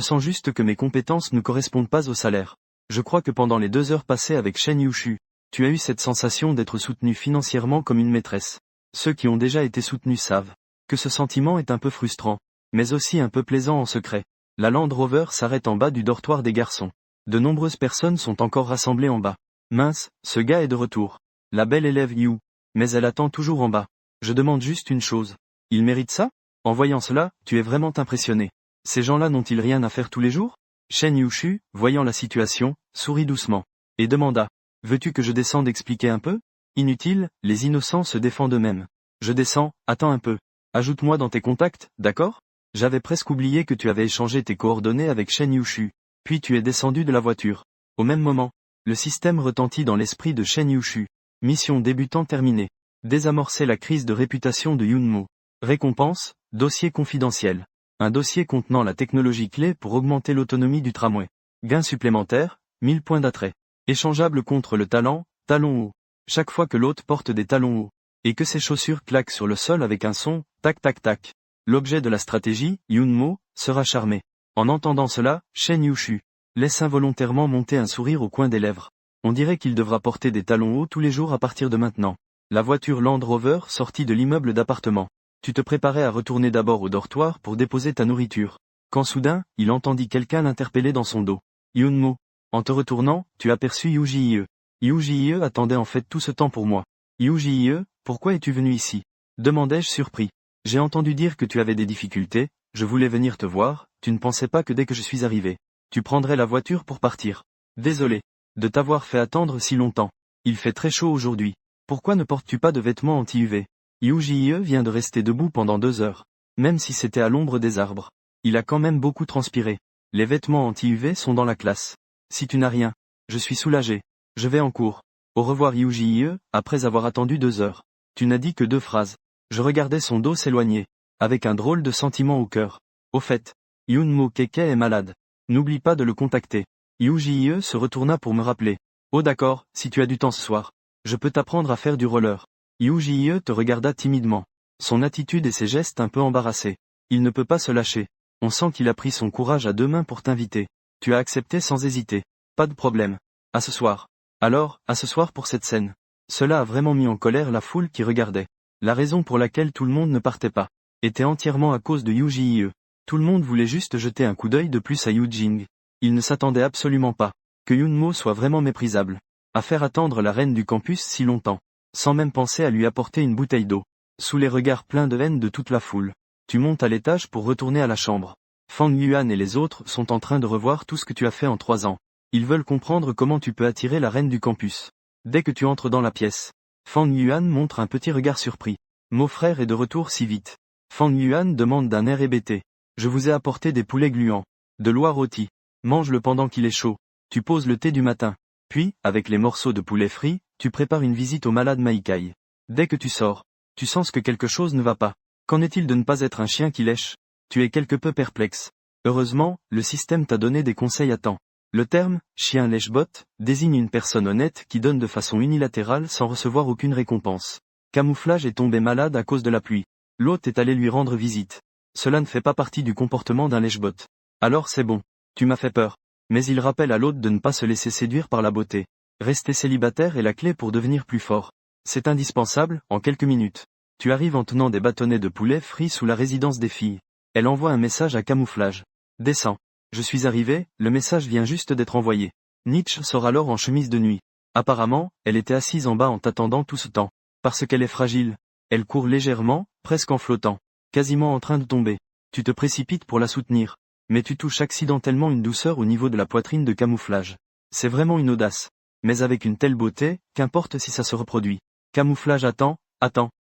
sens juste que mes compétences ne correspondent pas au salaire. Je crois que pendant les 2 heures passées avec Shen Yushu, tu as eu cette sensation d'être soutenu financièrement comme une maîtresse. Ceux qui ont déjà été soutenus savent que ce sentiment est un peu frustrant, mais aussi un peu plaisant en secret. La Land Rover s'arrête en bas du dortoir des garçons. De nombreuses personnes sont encore rassemblées en bas. Mince, ce gars est de retour. La belle élève Yu. Mais elle attend toujours en bas. Je demande juste une chose. Il mérite ça? En voyant cela, tu es vraiment impressionné. Ces gens-là n'ont-ils rien à faire tous les jours? Shen Yushu, voyant la situation, sourit doucement. Et demanda. Veux-tu que je descende expliquer un peu? Inutile, les innocents se défendent eux-mêmes. Je descends, attends un peu. Ajoute-moi dans tes contacts, d'accord? J'avais presque oublié que tu avais échangé tes coordonnées avec Shen Yushu. Puis tu es descendu de la voiture. Au même moment, le système retentit dans l'esprit de Shen Yushu. Mission débutant terminée. Désamorcer la crise de réputation de Yunmu. Récompense, dossier confidentiel. Un dossier contenant la technologie clé pour augmenter l'autonomie du tramway. Gain supplémentaire, 1000 points d'attrait. Échangeable contre le talent, talon haut. Chaque fois que l'hôte porte des talons hauts, et que ses chaussures claquent sur le sol avec un son, tac tac tac. L'objet de la stratégie, Yunmo, sera charmé. En entendant cela, Shen Yushu laisse involontairement monter un sourire au coin des lèvres. On dirait qu'il devra porter des talons hauts tous les jours à partir de maintenant. La voiture Land Rover sortit de l'immeuble d'appartement. Tu te préparais à retourner d'abord au dortoir pour déposer ta nourriture. Quand soudain, il entendit quelqu'un l'interpeller dans son dos. Yunmo. En te retournant, tu aperçus Yu Jie. Yu Jie attendait en fait tout ce temps pour moi. Yu Jie, pourquoi es-tu venu ici? Demandai-je surpris. J'ai entendu dire que tu avais des difficultés, je voulais venir te voir, tu ne pensais pas que dès que je suis arrivé, tu prendrais la voiture pour partir. Désolé de t'avoir fait attendre si longtemps. Il fait très chaud aujourd'hui. Pourquoi ne portes-tu pas de vêtements anti-UV? Yu Jie vient de rester debout pendant 2 heures. Même si c'était à l'ombre des arbres. Il a quand même beaucoup transpiré. Les vêtements anti-UV sont dans la classe. Si tu n'as rien, je suis soulagé. Je vais en cours. Au revoir Yu Jie, après avoir attendu 2 heures. Tu n'as dit que 2 phrases. Je regardais son dos s'éloigner, avec un drôle de sentiment au cœur. Au fait, Yunmo Keke est malade. N'oublie pas de le contacter. Yu Jie se retourna pour me rappeler. Oh d'accord, si tu as du temps ce soir. Je peux t'apprendre à faire du roller. Yu Jie te regarda timidement. Son attitude et ses gestes un peu embarrassés. Il ne peut pas se lâcher. On sent qu'il a pris son courage à 2 mains pour t'inviter. Tu as accepté sans hésiter. Pas de problème. À ce soir. Alors, à ce soir pour cette scène. Cela a vraiment mis en colère la foule qui regardait. La raison pour laquelle tout le monde ne partait pas était entièrement à cause de Yu Jie. Tout le monde voulait juste jeter un coup d'œil de plus à Yu Jing. Il ne s'attendait absolument pas que Yunmo soit vraiment méprisable. À faire attendre la reine du campus si longtemps, sans même penser à lui apporter une bouteille d'eau. Sous les regards pleins de haine de toute la foule, tu montes à l'étage pour retourner à la chambre. Fang Yuan et les autres sont en train de revoir tout ce que tu as fait en 3 ans. Ils veulent comprendre comment tu peux attirer la reine du campus. Dès que tu entres dans la pièce, Fang Yuan montre un petit regard surpris. Mon frère est de retour si vite. Fang Yuan demande d'un air hébété. Je vous ai apporté des poulets gluants. De l'oie rôti. Mange-le pendant qu'il est chaud. Tu poses le thé du matin. Puis, avec les morceaux de poulet frit, tu prépares une visite au malade Maikai. Dès que tu sors, tu sens que quelque chose ne va pas. Qu'en est-il de ne pas être un chien qui lèche? Tu es quelque peu perplexe. Heureusement, le système t'a donné des conseils à temps. Le terme « chien lèche-bot » désigne une personne honnête qui donne de façon unilatérale sans recevoir aucune récompense. Camouflage est tombé malade à cause de la pluie. L'hôte est allé lui rendre visite. Cela ne fait pas partie du comportement d'un lèche-bot. Alors c'est bon. Tu m'as fait peur. Mais il rappelle à l'hôte de ne pas se laisser séduire par la beauté. Rester célibataire est la clé pour devenir plus fort. C'est indispensable, en quelques minutes. Tu arrives en tenant des bâtonnets de poulet frits sous la résidence des filles. Elle envoie un message à Camouflage. Descends. Je suis arrivé, le message vient juste d'être envoyé. Nietzsche sort alors en chemise de nuit. Apparemment, elle était assise en bas en t'attendant tout ce temps. Parce qu'elle est fragile. Elle court légèrement, presque en flottant. Quasiment en train de tomber. Tu te précipites pour la soutenir. Mais tu touches accidentellement une douceur au niveau de la poitrine de Camouflage. C'est vraiment une audace. Mais avec une telle beauté, qu'importe si ça se reproduit. Camouflage attend.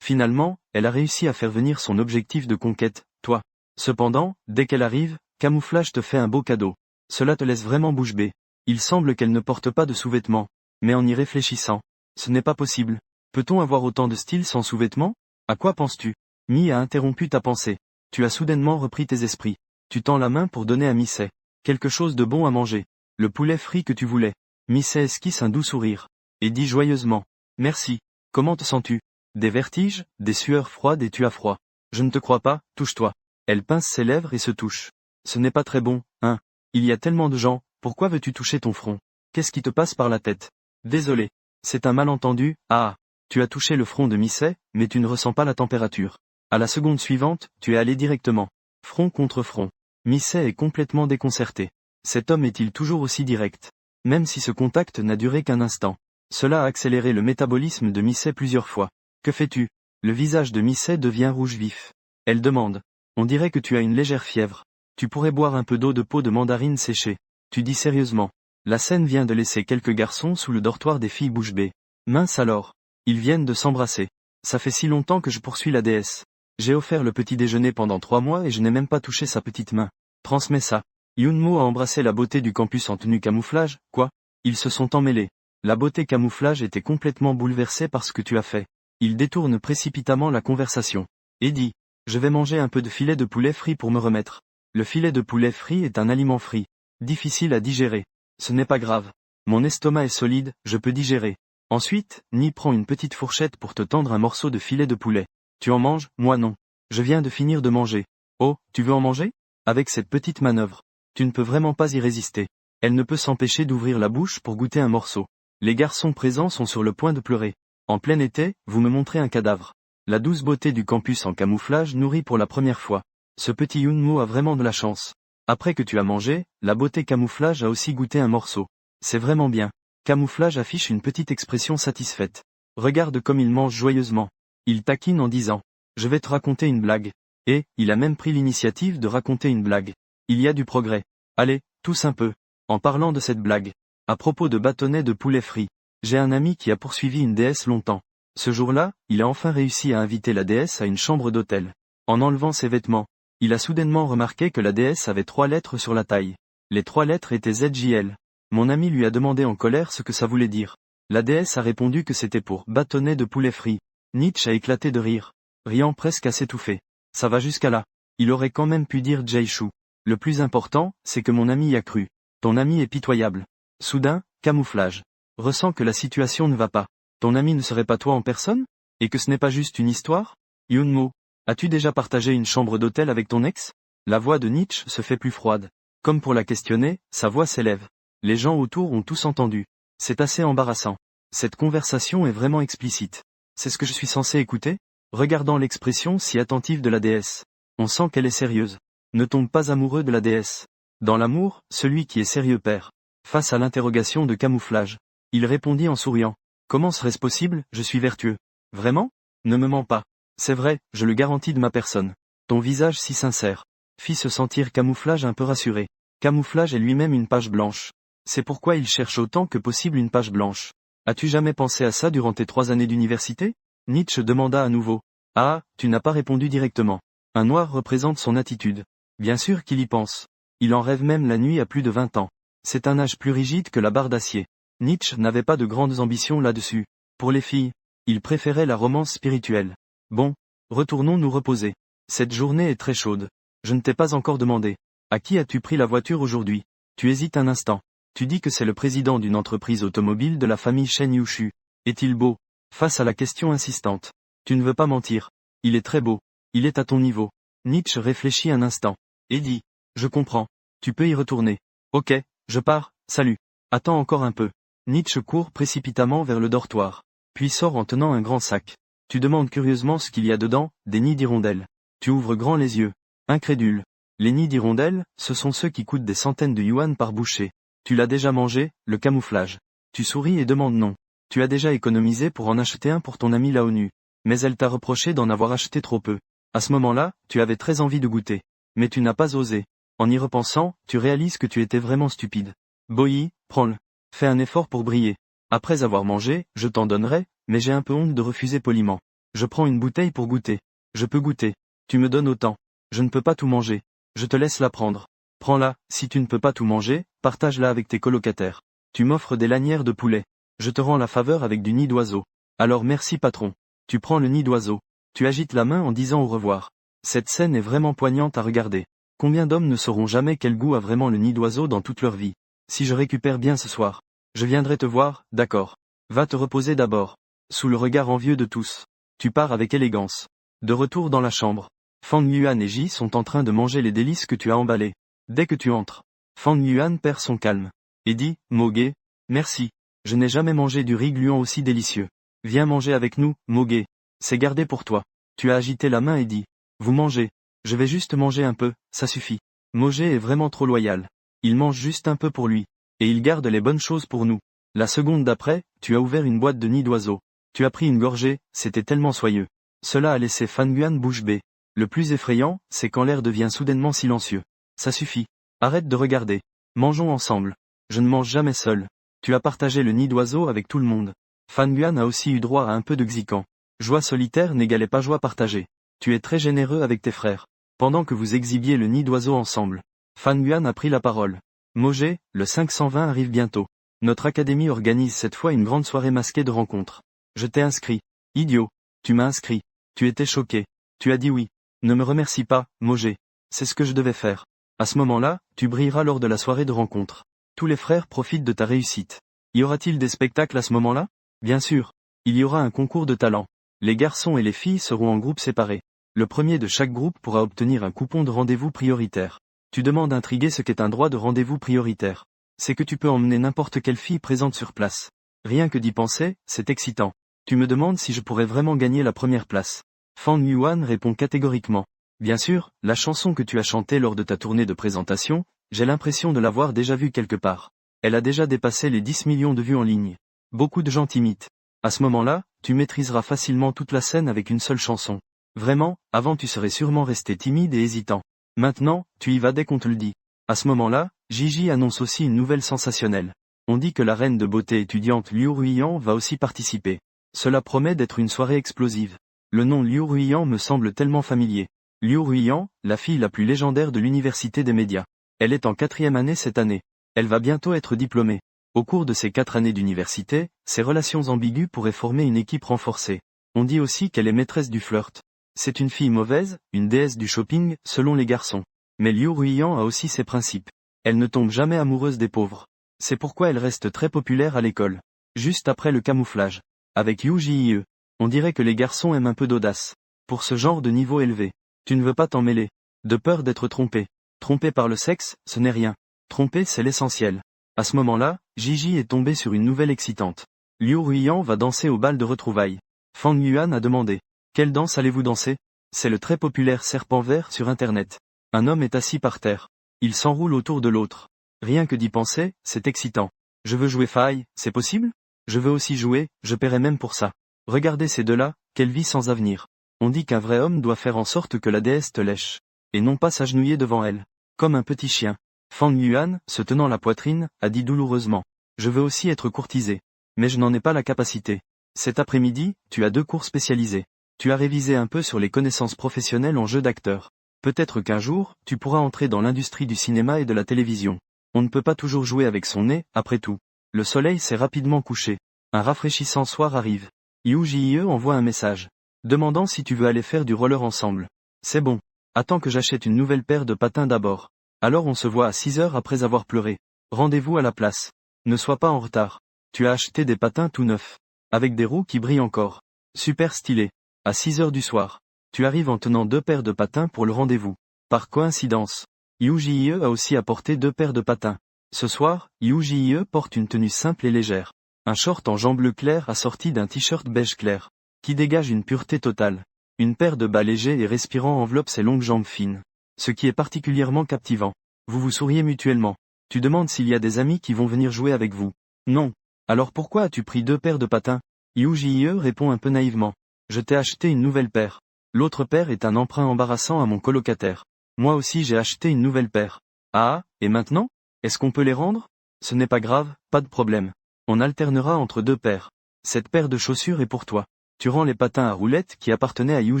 Finalement, elle a réussi à faire venir son objectif de conquête, toi. Cependant, dès qu'elle arrive, Camouflage te fait un beau cadeau. Cela te laisse vraiment bouche bée. Il semble qu'elle ne porte pas de sous-vêtements. Mais en y réfléchissant, ce n'est pas possible. Peut-on avoir autant de style sans sous-vêtements? À quoi penses-tu? Mi a interrompu ta pensée. Tu as soudainement repris tes esprits. Tu tends la main pour donner à Missei quelque chose de bon à manger. Le poulet frit que tu voulais. Missei esquisse un doux sourire. Et dit joyeusement. Merci. Comment te sens-tu? Des vertiges, des sueurs froides et tu as froid. Je ne te crois pas, touche-toi. Elle pince ses lèvres et se touche. Ce n'est pas très bon, hein? Il y a tellement de gens, pourquoi veux-tu toucher ton front? Qu'est-ce qui te passe par la tête? Désolé. C'est un malentendu, ah. Tu as touché le front de Missei, mais tu ne ressens pas la température. À la seconde suivante, tu es allé directement. Front contre front. Missei est complètement déconcerté. Cet homme est-il toujours aussi direct? Même si ce contact n'a duré qu'un instant. Cela a accéléré le métabolisme de Missei plusieurs fois. Que fais-tu? Le visage de Missei devient rouge vif. Elle demande. On dirait que tu as une légère fièvre. Tu pourrais boire un peu d'eau de peau de mandarine séchée. Tu dis sérieusement. La scène vient de laisser quelques garçons sous le dortoir des filles bouche bée. Mince alors. Ils viennent de s'embrasser. Ça fait si longtemps que je poursuis la déesse. J'ai offert le petit déjeuner pendant 3 mois et je n'ai même pas touché sa petite main. Transmets ça. Yunmo a embrassé la beauté du campus en tenue camouflage, quoi? Ils se sont emmêlés. La beauté camouflage était complètement bouleversée par ce que tu as fait. Il détourne précipitamment la conversation. Et dit. Je vais manger un peu de filet de poulet frit pour me remettre. Le filet de poulet frit est un aliment frit. Difficile à digérer. Ce n'est pas grave. Mon estomac est solide, je peux digérer. Ensuite, Ni prend une petite fourchette pour te tendre un morceau de filet de poulet. Tu en manges, moi non. Je viens de finir de manger. Oh, tu veux en manger? Avec cette petite manœuvre, tu ne peux vraiment pas y résister. Elle ne peut s'empêcher d'ouvrir la bouche pour goûter un morceau. Les garçons présents sont sur le point de pleurer. En plein été, vous me montrez un cadavre. La douce beauté du campus en camouflage nourrit pour la première fois. Ce petit Yunmo a vraiment de la chance. Après que tu as mangé, la beauté camouflage a aussi goûté un morceau. C'est vraiment bien. Camouflage affiche une petite expression satisfaite. Regarde comme il mange joyeusement. Il taquine en disant. Je vais te raconter une blague. Et, il a même pris l'initiative de raconter une blague. Il y a du progrès. Allez, tous un peu. En parlant de cette blague. À propos de bâtonnets de poulet frit. J'ai un ami qui a poursuivi une déesse longtemps. Ce jour-là, il a enfin réussi à inviter la déesse à une chambre d'hôtel. En enlevant ses vêtements, il a soudainement remarqué que la déesse avait 3 lettres sur la taille. Les 3 lettres étaient ZJL. Mon ami lui a demandé en colère ce que ça voulait dire. La déesse a répondu que c'était pour bâtonnet de poulet frit. Nietzsche a éclaté de rire, riant presque à s'étouffer. Ça va jusqu'à là. Il aurait quand même pu dire Jaishu. Le plus important, c'est que mon ami y a cru. Ton ami est pitoyable. Soudain, camouflage. Ressens que la situation ne va pas. Ton ami ne serait pas toi en personne? Et que ce n'est pas juste une histoire? Yunmo, as-tu déjà partagé une chambre d'hôtel avec ton ex? La voix de Nietzsche se fait plus froide. Comme pour la questionner, sa voix s'élève. Les gens autour ont tous entendu. C'est assez embarrassant. Cette conversation est vraiment explicite. C'est ce que je suis censé écouter? Regardant l'expression si attentive de la déesse. On sent qu'elle est sérieuse. Ne tombe pas amoureux de la déesse. Dans l'amour, celui qui est sérieux perd. Face à l'interrogation de camouflage. Il répondit en souriant. Comment serait-ce possible? Je suis vertueux. Vraiment? Ne me mens pas. C'est vrai, je le garantis de ma personne. Ton visage si sincère. fit se sentir Camouflage un peu rassuré. Camouflage est lui-même une page blanche. C'est pourquoi il cherche autant que possible une page blanche. As-tu jamais pensé à ça durant tes 3 années d'université? Nietzsche demanda à nouveau. Ah, tu n'as pas répondu directement. Un noir représente son attitude. Bien sûr qu'il y pense. Il en rêve même la nuit à plus de 20 ans. C'est un âge plus rigide que la barre d'acier. Nietzsche n'avait pas de grandes ambitions là-dessus. Pour les filles, il préférait la romance spirituelle. Bon, retournons nous reposer. Cette journée est très chaude. Je ne t'ai pas encore demandé. À qui as-tu pris la voiture aujourd'hui? Tu hésites un instant. Tu dis que c'est le président d'une entreprise automobile de la famille Shen Yushu. Est-il beau? Face à la question insistante. Tu ne veux pas mentir. Il est très beau. Il est à ton niveau. Nietzsche réfléchit un instant. Et dit. Je comprends. Tu peux y retourner. Ok, je pars, salut. Attends encore un peu. Nietzsche court précipitamment vers le dortoir. Puis sort en tenant un grand sac. Tu demandes curieusement ce qu'il y a dedans, des nids d'hirondelles. Tu ouvres grand les yeux. Incrédule. Les nids d'hirondelles, ce sont ceux qui coûtent des centaines de yuan par bouchée. Tu l'as déjà mangé, le camouflage. Tu souris et demandes non. Tu as déjà économisé pour en acheter un pour ton ami là nu. Mais elle t'a reproché d'en avoir acheté trop peu. À ce moment-là, tu avais très envie de goûter. Mais tu n'as pas osé. En y repensant, tu réalises que tu étais vraiment stupide. Boyi, prends-le. Fais un effort pour briller. Après avoir mangé, je t'en donnerai, mais j'ai un peu honte de refuser poliment. Je prends une bouteille pour goûter. Je peux goûter. Tu me donnes autant. Je ne peux pas tout manger. Je te laisse la prendre. Prends-la, si tu ne peux pas tout manger, partage-la avec tes colocataires. Tu m'offres des lanières de poulet. Je te rends la faveur avec du nid d'oiseau. Alors merci patron. Tu prends le nid d'oiseau. Tu agites la main en disant au revoir. Cette scène est vraiment poignante à regarder. Combien d'hommes ne sauront jamais quel goût a vraiment le nid d'oiseau dans toute leur vie? Si je récupère bien ce soir, je viendrai te voir, d'accord. Va te reposer d'abord. Sous le regard envieux de tous. Tu pars avec élégance. De retour dans la chambre. Fang Yuan et Ji sont en train de manger les délices que tu as emballées. Dès que tu entres, Fang Yuan perd son calme. Et dit, Moge, merci. Je n'ai jamais mangé du riz gluant aussi délicieux. Viens manger avec nous, Moge. C'est gardé pour toi. Tu as agité la main et dit, vous mangez. Je vais juste manger un peu, ça suffit. Moge est vraiment trop loyal. Il mange juste un peu pour lui. Et il garde les bonnes choses pour nous. La seconde d'après, tu as ouvert une boîte de nid d'oiseau. Tu as pris une gorgée, c'était tellement soyeux. Cela a laissé Fang Yuan bouche bée. Le plus effrayant, c'est quand l'air devient soudainement silencieux. Ça suffit. Arrête de regarder. Mangeons ensemble. Je ne mange jamais seul. Tu as partagé le nid d'oiseau avec tout le monde. Fang Yuan a aussi eu droit à un peu de xican. Joie solitaire n'égalait pas joie partagée. Tu es très généreux avec tes frères. Pendant que vous exhibiez le nid d'oiseau ensemble, Fang Yuan a pris la parole. Moge, le 520 arrive bientôt. Notre académie organise cette fois une grande soirée masquée de rencontres. Je t'ai inscrit. Idiot. Tu m'as inscrit. Tu étais choqué. Tu as dit oui. Ne me remercie pas, Moge. C'est ce que je devais faire. À ce moment-là, tu brilleras lors de la soirée de rencontre. Tous les frères profitent de ta réussite. Y aura-t-il des spectacles à ce moment-là? Bien sûr. Il y aura un concours de talent. Les garçons et les filles seront en groupes séparés. Le premier de chaque groupe pourra obtenir un coupon de rendez-vous prioritaire. Tu demandes intrigué ce qu'est un droit de rendez-vous prioritaire. C'est que tu peux emmener n'importe quelle fille présente sur place. Rien que d'y penser, c'est excitant. Tu me demandes si je pourrais vraiment gagner la première place. Fang Yuan répond catégoriquement. Bien sûr, la chanson que tu as chantée lors de ta tournée de présentation, j'ai l'impression de l'avoir déjà vue quelque part. Elle a déjà dépassé les 10 millions de vues en ligne. Beaucoup de gens t'imitent. À ce moment-là, tu maîtriseras facilement toute la scène avec une seule chanson. Vraiment, avant tu serais sûrement resté timide et hésitant. Maintenant, tu y vas dès qu'on te le dit. À ce moment-là, Gigi annonce aussi une nouvelle sensationnelle. On dit que la reine de beauté étudiante Liu Ruiyan va aussi participer. Cela promet d'être une soirée explosive. Le nom Liu Ruiyan me semble tellement familier. Liu Ruiyan, la fille la plus légendaire de l'université des médias. Elle est en 4e année cette année. Elle va bientôt être diplômée. Au cours de ces 4 années d'université, ses relations ambiguës pourraient former une équipe renforcée. On dit aussi qu'elle est maîtresse du flirt. C'est une fille mauvaise, une déesse du shopping, selon les garçons. Mais Liu Ruiyan a aussi ses principes. Elle ne tombe jamais amoureuse des pauvres. C'est pourquoi elle reste très populaire à l'école. Juste après le camouflage. Avec Yu Jie, on dirait que les garçons aiment un peu d'audace. Pour ce genre de niveau élevé. Tu ne veux pas t'en mêler. De peur d'être trompé. Trompé par le sexe, ce n'est rien. Trompé, c'est l'essentiel. À ce moment-là, Gigi est tombée sur une nouvelle excitante. Liu Ruiyan va danser au bal de retrouvailles. Fang Yuan a demandé. Quelle danse allez-vous danser? C'est le très populaire serpent vert sur Internet. Un homme est assis par terre. Il s'enroule autour de l'autre. Rien que d'y penser, c'est excitant. Je veux jouer faille, c'est possible? Je veux aussi jouer, je paierai même pour ça. Regardez ces deux-là, quelle vie sans avenir. On dit qu'un vrai homme doit faire en sorte que la déesse te lèche. et non pas s'agenouiller devant elle. Comme un petit chien. Fang Yuan, se tenant la poitrine, a dit douloureusement. Je veux aussi être courtisé. Mais je n'en ai pas la capacité. Cet après-midi, tu as 2 cours spécialisés. Tu as révisé un peu sur les connaissances professionnelles en jeu d'acteur. Peut-être qu'un jour, tu pourras entrer dans l'industrie du cinéma et de la télévision. On ne peut pas toujours jouer avec son nez, après tout. Le soleil s'est rapidement couché. Un rafraîchissant soir arrive. Yu Jie envoie un message. Demandant si tu veux aller faire du roller ensemble. C'est bon. Attends que j'achète une nouvelle paire de patins d'abord. Alors on se voit à 6 heures après avoir pleuré. Rendez-vous à la place. Ne sois pas en retard. Tu as acheté des patins tout neufs. Avec des roues qui brillent encore. Super stylé. À 6 heures du soir. Tu arrives en tenant 2 paires de patins pour le rendez-vous. Par coïncidence. Yu Jie a aussi apporté 2 paires de patins. Ce soir, Yu Jie porte une tenue simple et légère. Un short en jean bleu clair assorti d'un t-shirt beige clair. Qui dégage une pureté totale. Une paire de bas légers et respirants enveloppe ses longues jambes fines. Ce qui est particulièrement captivant. Vous vous souriez mutuellement. Tu demandes s'il y a des amis qui vont venir jouer avec vous. Non. Alors pourquoi as-tu pris 2 paires de patins? Yu Jie répond un peu naïvement. Je t'ai acheté une nouvelle paire. L'autre paire est un emprunt embarrassant à mon colocataire. Moi aussi j'ai acheté une nouvelle paire. Ah, et maintenant? Est-ce qu'on peut les rendre? Ce n'est pas grave, pas de problème. On alternera entre 2 paires. Cette paire de chaussures est pour toi. Tu rends les patins à roulettes qui appartenaient à Yu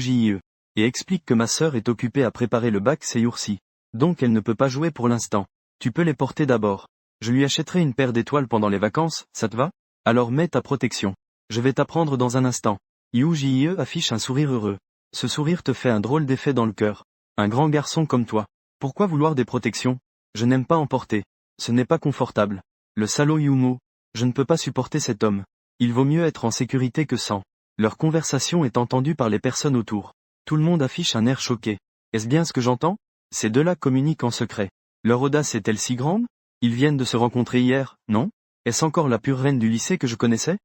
Jie. Et explique que ma sœur est occupée à préparer le bac ces jours-ci. Donc elle ne peut pas jouer pour l'instant. Tu peux les porter d'abord. Je lui achèterai une paire d'étoiles pendant les vacances, ça te va? Alors mets ta protection. Je vais t'apprendre dans un instant. Yu Jie affiche un sourire heureux. Ce sourire te fait un drôle d'effet dans le cœur. Un grand garçon comme toi. Pourquoi vouloir des protections? Je n'aime pas en porter. Ce n'est pas confortable. Le salaud Yumo. Je ne peux pas supporter cet homme. Il vaut mieux être en sécurité que sans. Leur conversation est entendue par les personnes autour. Tout le monde affiche un air choqué. Est-ce bien ce que j'entends? Ces deux-là communiquent en secret. Leur audace est-elle si grande? Ils viennent de se rencontrer hier, non? Est-ce encore la pure reine du lycée que je connaissais?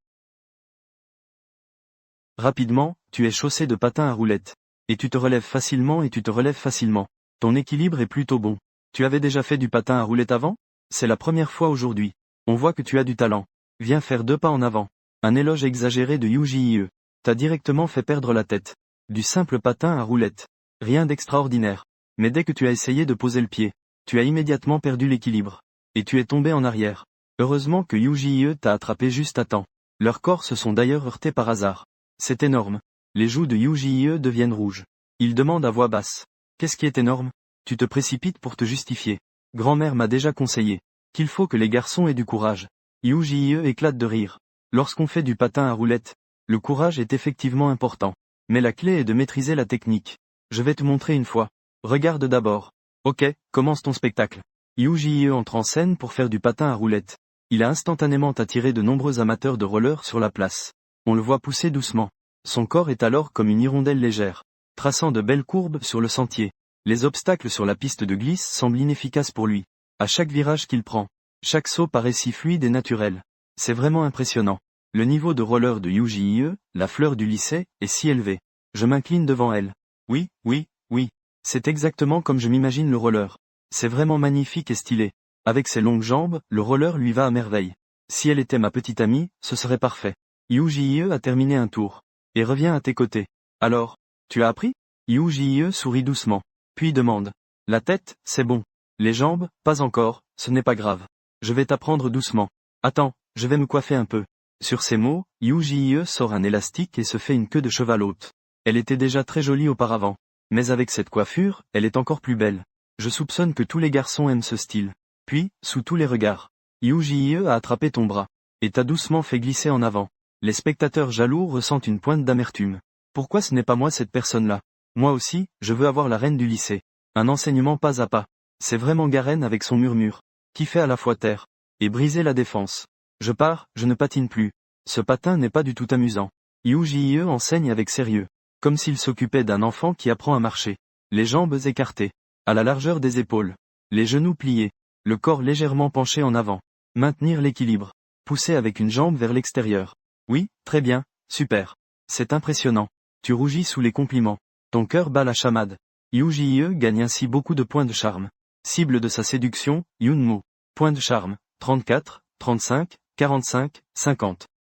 Rapidement, tu es chaussé de patins à roulettes. Et tu te relèves facilement et tu te relèves facilement. Ton équilibre est plutôt bon. Tu avais déjà fait du patin à roulettes avant? C'est la première fois aujourd'hui. On voit que tu as du talent. Viens faire 2 pas en avant. Un éloge exagéré de Yu Jie. T'as directement fait perdre la tête. Du simple patin à roulettes. Rien d'extraordinaire. Mais dès que tu as essayé de poser le pied, tu as immédiatement perdu l'équilibre. Et tu es tombé en arrière. Heureusement que Yu Jie t'a attrapé juste à temps. Leurs corps se sont d'ailleurs heurtés par hasard. C'est énorme. Les joues de Yu Jie deviennent rouges. Il demande à voix basse. Qu'est-ce qui est énorme? Tu te précipites pour te justifier. Grand-mère m'a déjà conseillé qu'il faut que les garçons aient du courage. Yu Jie éclate de rire. Lorsqu'on fait du patin à roulettes, le courage est effectivement important. Mais la clé est de maîtriser la technique. Je vais te montrer une fois. Regarde d'abord. Ok, commence ton spectacle. Yu Jie entre en scène pour faire du patin à roulettes. Il a instantanément attiré de nombreux amateurs de roller sur la place. On le voit pousser doucement. Son corps est alors comme une hirondelle légère, traçant de belles courbes sur le sentier. Les obstacles sur la piste de glisse semblent inefficaces pour lui. À chaque virage qu'il prend, chaque saut paraît si fluide et naturel. C'est vraiment impressionnant. Le niveau de roller de Yu Jie, la fleur du lycée, est si élevé. Je m'incline devant elle. Oui, oui, oui. C'est exactement comme je m'imagine le roller. C'est vraiment magnifique et stylé. Avec ses longues jambes, le roller lui va à merveille. Si elle était ma petite amie, ce serait parfait. Yu Jie a terminé un tour. Et revient à tes côtés. Alors, tu as appris? Yu Jie sourit doucement. Puis demande. La tête, c'est bon. Les jambes, pas encore, ce n'est pas grave. Je vais t'apprendre doucement. Attends, je vais me coiffer un peu. Sur ces mots, Yu Jie sort un élastique et se fait une queue de cheval haute. Elle était déjà très jolie auparavant. Mais avec cette coiffure, elle est encore plus belle. Je soupçonne que tous les garçons aiment ce style. Puis, sous tous les regards, Yu Jie a attrapé ton bras. Et t'a doucement fait glisser en avant. Les spectateurs jaloux ressentent une pointe d'amertume. Pourquoi ce n'est pas moi cette personne-là? Moi aussi, je veux avoir la reine du lycée. Un enseignement pas à pas. C'est vraiment Garen avec son murmure. Qui fait à la fois taire et briser la défense. Je pars, je ne patine plus. Ce patin n'est pas du tout amusant. Yu Jie enseigne avec sérieux. Comme s'il s'occupait d'un enfant qui apprend à marcher. Les jambes écartées. À la largeur des épaules. Les genoux pliés. Le corps légèrement penché en avant. Maintenir l'équilibre. Pousser avec une jambe vers l'extérieur. Oui, très bien, super. C'est impressionnant. Tu rougis sous les compliments. Ton cœur bat la chamade. Yu Jie gagne ainsi beaucoup de points de charme. Cible de sa séduction, Yunmo. Points de charme, 34, 35, 45, 50.